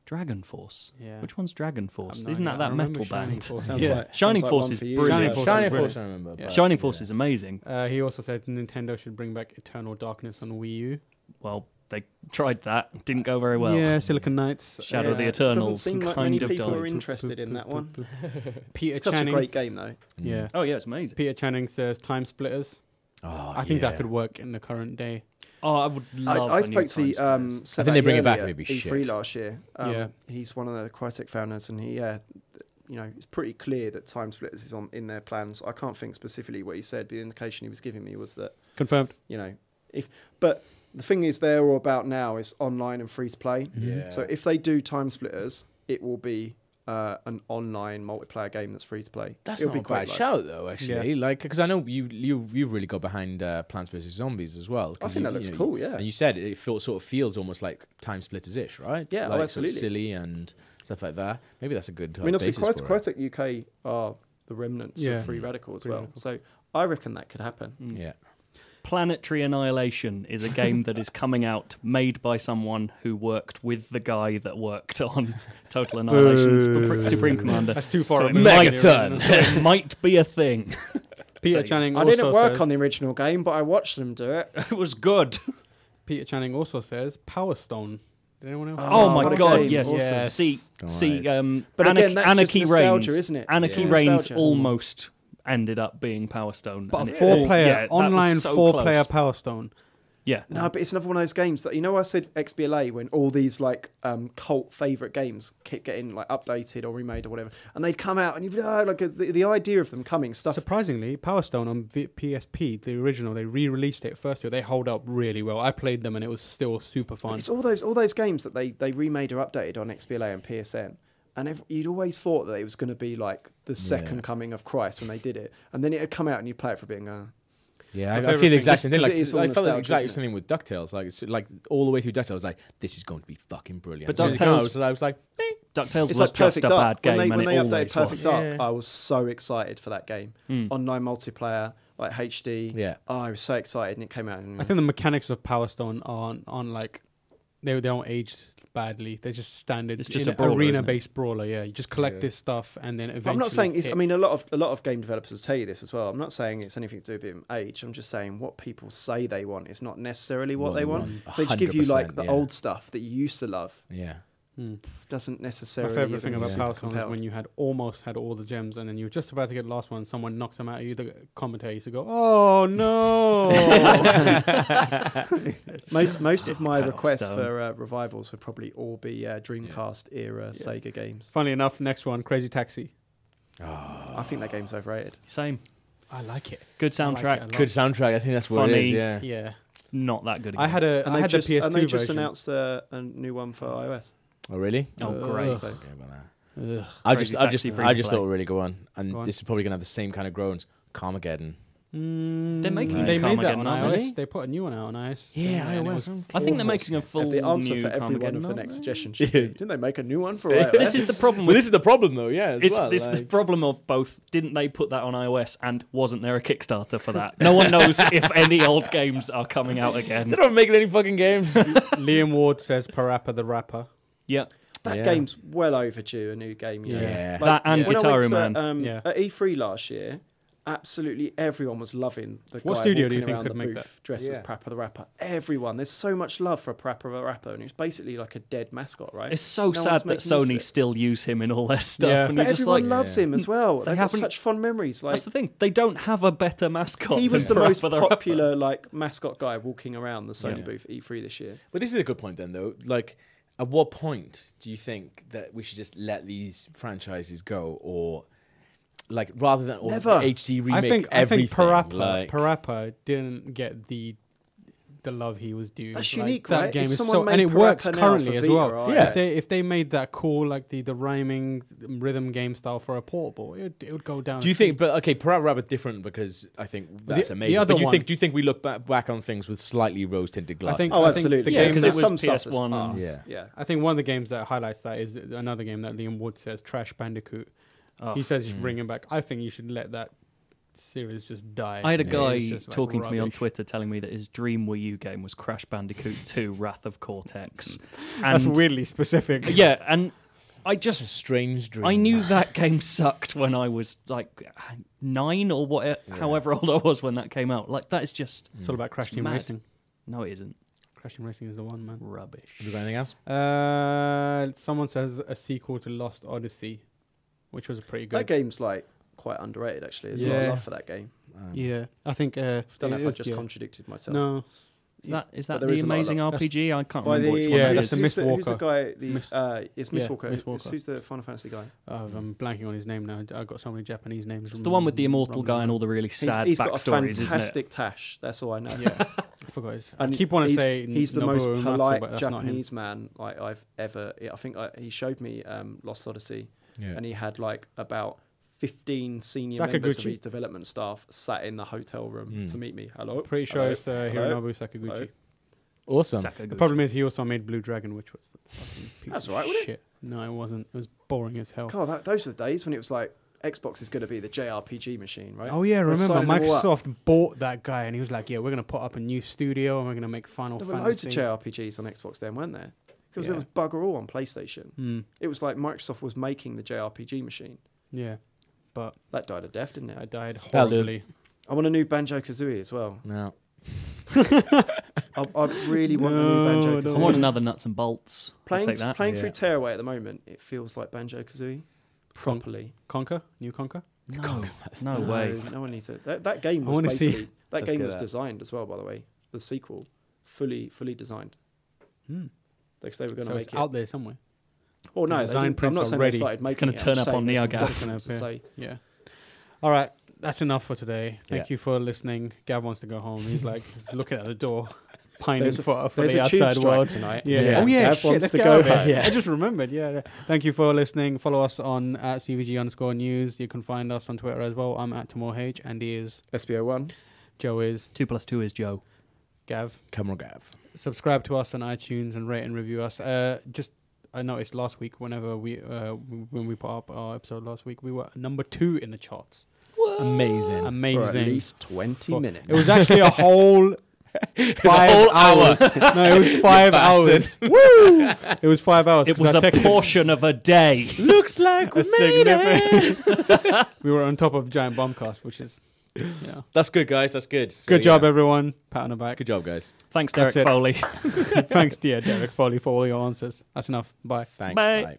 Dragon Force. Yeah. Which one's Dragon Force? no Isn't idea. that I remember metal Shining band? Force. Sounds Yeah. like, Shining sounds like Force one is for you. brilliant. Shining Force Shining is Force, brilliant. I remember. Yeah. but, Shining Force is amazing. He also said Nintendo should bring back Eternal Darkness on Wii U. Well, they tried that. Didn't go very well. Yeah, Silicon Knights. Shadow of the Yeah. Eternals Doesn't seem like kind many of people died. are interested in that one. Peter It's such a Channing. great game though. Yeah. Oh yeah, it's amazing. Peter Channing says Time Splitters. Oh, I think that yeah. could work in the current day. Oh, I would love. I a new spoke to Time Splitters. Seb I think they bring it earlier back and it'd be at E3 shit. last year. Yeah. He's one of the Crytek founders, and it's pretty clear that Time Splitters is in their plans. I can't think specifically what he said, but the indication he was giving me was that Confirmed. But the thing is, they're all about now is online and free to play. Yeah. So if they do Time Splitters, it will be an online multiplayer game that's free to play. That's It'll not be a quite bad like- shout though, actually. Like, because I know you've really got behind Plants vs Zombies as well. 'Cause I think that looks cool. Yeah. And you said it sort of feels almost like Time Splitters-ish, right? Yeah, like, absolutely. Sort of silly and stuff like that. Maybe that's a good. I mean, obviously, basis for it. Crytek UK are the remnants Yeah. of Free Radical as Free well. Radical. So I reckon that could happen. Yeah. Planetary Annihilation is a game that is coming out, made by someone who worked with the guy that worked on Total Annihilation Supreme Commander. That's too far. So it removed might- from the Megaton. So it might be a thing. Peter Channing I also didn't work says, on the original game, but I watched them do it. It was good. Peter Channing also says Power Stone. Did anyone else? Oh, what my a god, game. yes. Yes. See, Nice. But again, that's just Anarchy nostalgia, Reigns, isn't it? Anarchy Yeah. Reigns Nostalgia. almost ended up being Power Stone. But and a it- four-player, yeah, that was online so four-player close. Power Stone. Yeah. No, but it's another one of those games that I said XBLA when all these like cult favorite games keep getting like updated or remade or whatever, and they'd come out and you'd be like the idea of them coming stuff. Surprisingly, Power Stone on PSP, the original, they re-released it first year. They hold up really well. I played them and it was still super fun. It's all those games that they remade or updated on XBLA and PSN. And you'd always thought that it was going to be like the second coming of Christ when they did it, and then it'd come out and you'd play it for being. Yeah, My I favourite feel the thing- exact same thing. Because Like, it is all I felt the nostalgia, exact isn't same thing with DuckTales. Like, it's like all the way through DuckTales, I was like, this is going to be fucking brilliant. But So it came out, DuckTales- I was like, DuckTales It's was like just Perfect a Dark. bad game, when and they it updated always Perfect was. Dark, Yeah. I was so excited for that game. Online multiplayer, like HD. yeah. Oh, I was so excited, and it came out. And I think the mechanics of Power Stone aren't like they don't age badly. They're just standard. It's just in a brawler, arena-based brawler. Yeah, you just collect Yeah. this stuff and then eventually. I'm not saying it's. hit. I mean, a lot of game developers tell you this as well. I'm not saying it's anything to do with age. I'm just saying what people say they want is not necessarily what they want. They just give you like 100%, the yeah. old stuff that you used to love. Yeah. Doesn't My necessarily. favorite thing even about yeah. Power Stone is compel. when you had almost had all the gems and then you were just about to get the last one. Someone knocks them out of you. The commentator used to go, "Oh no!" Most of my Power requests Stone. for revivals would probably all be Dreamcast era Sega games. Funny enough, next one, Crazy Taxi. I think that game's overrated. Same. I like it. Good I like it a soundtrack. lot. Good soundtrack. I think that's what it Funny. is. Yeah. Yeah, Not that good. I had again. I had the PS2 and they just version. announced a new one for iOS. Oh really? Oh, great. So Okay about that. Ugh. I Crazy just Taxi free to thought play. it would really go on, and Go on. this is probably gonna have the same kind of groans. Carmageddon. They're making They a made that Carmageddon, on aren't iOS. they? They put a new one out on iOS. Yeah, and it iOS. was I think they're awful. making a full the answer new for every one Carmageddon, of the aren't next they? suggestion should be, didn't they make a new one for iOS? This is the problem Well, with this is the problem though. Yeah, as it's well. this the like- problem of both. Didn't they put that on iOS, and wasn't there a Kickstarter for that? No one knows if any old games are coming out again. Instead of making any fucking games. Liam Ward says Parappa the Rapper. Yeah, That Yeah. game's well overdue, a new game. You know? Yeah. That and when I Guitar went to, Man. Yeah. At E3 last year, absolutely everyone was loving the What guy studio do walking you think around could the make booth dressed as Yeah. Parappa the Rapper. Everyone, there's so much love for Parappa the Rapper, and it's basically like a dead mascot, right? It's so one's sad that making use of Sony it. still use him in all their stuff, Yeah. and But you're just everyone like, loves him as well. They have haven't- such fond memories. Like that's the thing. They don't have a better mascot. he was the than most Parappa the Rapper. popular like mascot guy walking around the Sony Yeah. booth at E3 this year. But this is a good point then, though. Like, at what point do you think that we should just let these franchises go, or like rather than all Never. HD remake I think everything? Parappa didn't get the love he was due. That's Like, unique, that right? game If is someone so, made and it works Parappa now currently for as Vita well. or Yeah. iOS, If they made that cool, like the rhyming rhythm game style for a portable, it would go down. Do you think? But okay, Parappa Rabbit different because I think that's The amazing. other But do you one- think? Do you think we look back on things with slightly rose tinted glasses? think- Oh, I think absolutely. the yeah, game because that there's some was stuff that's PS1 and- arse. Yeah. Yeah. I think one of the games that highlights that is another game that Liam Wood says, Trash Bandicoot. Oh. He says you should bring him back. I think you should let that series just die. I had a It's guy just, like, talking to me on rubbish. Twitter telling me that his dream Wii U game was Crash Bandicoot 2 Wrath of Cortex. That's And weirdly specific. yeah, and I It's a just strange dream. I knew that game sucked when I was like 9 or whatever, however old I was when that came out. Like that is just It's all about Crash Team mad. Racing. no, it isn't. Crash Team Racing is the one, man. Rubbish. Have you got anything else? Someone says a sequel to Lost Odyssey, which was pretty good. That game's like quite underrated actually. There's a lot of Yeah. love for that game. Yeah, I think. I don't know it if I is, just yeah. contradicted myself. No, Is that But there the is a lot of amazing love. RPG? I can't By remember which the one Yeah, it that's is. a who's Miss who's the Walker. guy? The Miss- it's Miss yeah, Walker. Miss Walker. Who's the Final Fantasy guy? I'm blanking on his name now. I've got so many Japanese names. It's the one with the immortal guy and all the really sad He's got a backstories, isn't it? fantastic tash. That's all I know. Yeah, I forgot his. I And keep wanting to he's- say he's the Nobuo most Uematsu, polite but that's not him. Japanese man like I've ever. I think he showed me Lost Odyssey, Yeah. and he had like about 15 senior members of Sakaguchi. his development staff sat in the hotel room to meet me. Hello, Pretty sure Hello? it's Hello? Hironobu Sakaguchi. Hello? Awesome. Sakaguchi. The problem is he also made Blue Dragon, which was the fucking piece That's of all right, wasn't it? shit. No, it wasn't. It was boring as hell. God, those were the days when it was like Xbox is going to be the JRPG machine, right? Oh yeah, We're remember signing them all up. Microsoft bought that guy and he was like, "Yeah, we're gonna put up a new studio and we're gonna make Final There were Fantasy." loads of JRPGs on Xbox then, weren't there? Because there Yeah. was bugger all on PlayStation. Hmm. It was like Microsoft was making the JRPG machine. Yeah, but That died a death, didn't it? I died That'll do. horribly. I want a new Banjo Kazooie as well. No. I really want a No, new Banjo I I don't Kazooie. want another nuts and bolts. I'll Playing, take that. playing Yeah. through Tearaway at the moment, it feels like Banjo Kazooie properly. Conquer, new Conquer. No way. No one needs it. That game I was wanna see- basically that Let's game get was that. designed as well. By the way, the sequel, fully designed. Hmm. Because they were going to So make it's it. out there somewhere. Oh no, the they design didn't, I'm prints not are saying ready. they started making gonna it. I'm turn just up on saying there's NeoGAF. some Gonna differences to appear. say. Yeah. All right, that's enough for today. Thank Yeah. you for listening. Gav wants to go home. He's like looking at the door, pining There's for There's the a tube outside strike world. tonight. Yeah. Yeah. Oh yeah. Gav Shit, wants let's to get go out of home. here. I just remembered. Yeah. Thank you for listening. Follow us on at CVG_news. You can find us on Twitter as well. I'm at TimorH. Andy is. SBO1. Joe is. 2 + 2 is Joe. Gav. Cameron Gav. Subscribe to us on iTunes and rate and review us. I noticed last week when we put up our episode last week, we were number 2 in the charts. Amazing. Amazing. For at least 20 For- minutes. It was actually a whole 5 whole hour. hours. No, it was 5 hours. Woo! It was 5 hours. It 'cause was I a texted portion of a day. Looks like a significant. We were on top of Giant Bombcast, which is yeah. That's good, guys. That's good. So, Good job, yeah. everyone. Pat on the back. Good job, guys. Thanks, Derek That's it. Foley. Thanks, dear Derek Foley, for all your answers. That's enough. Bye. Thanks. Bye. Bye.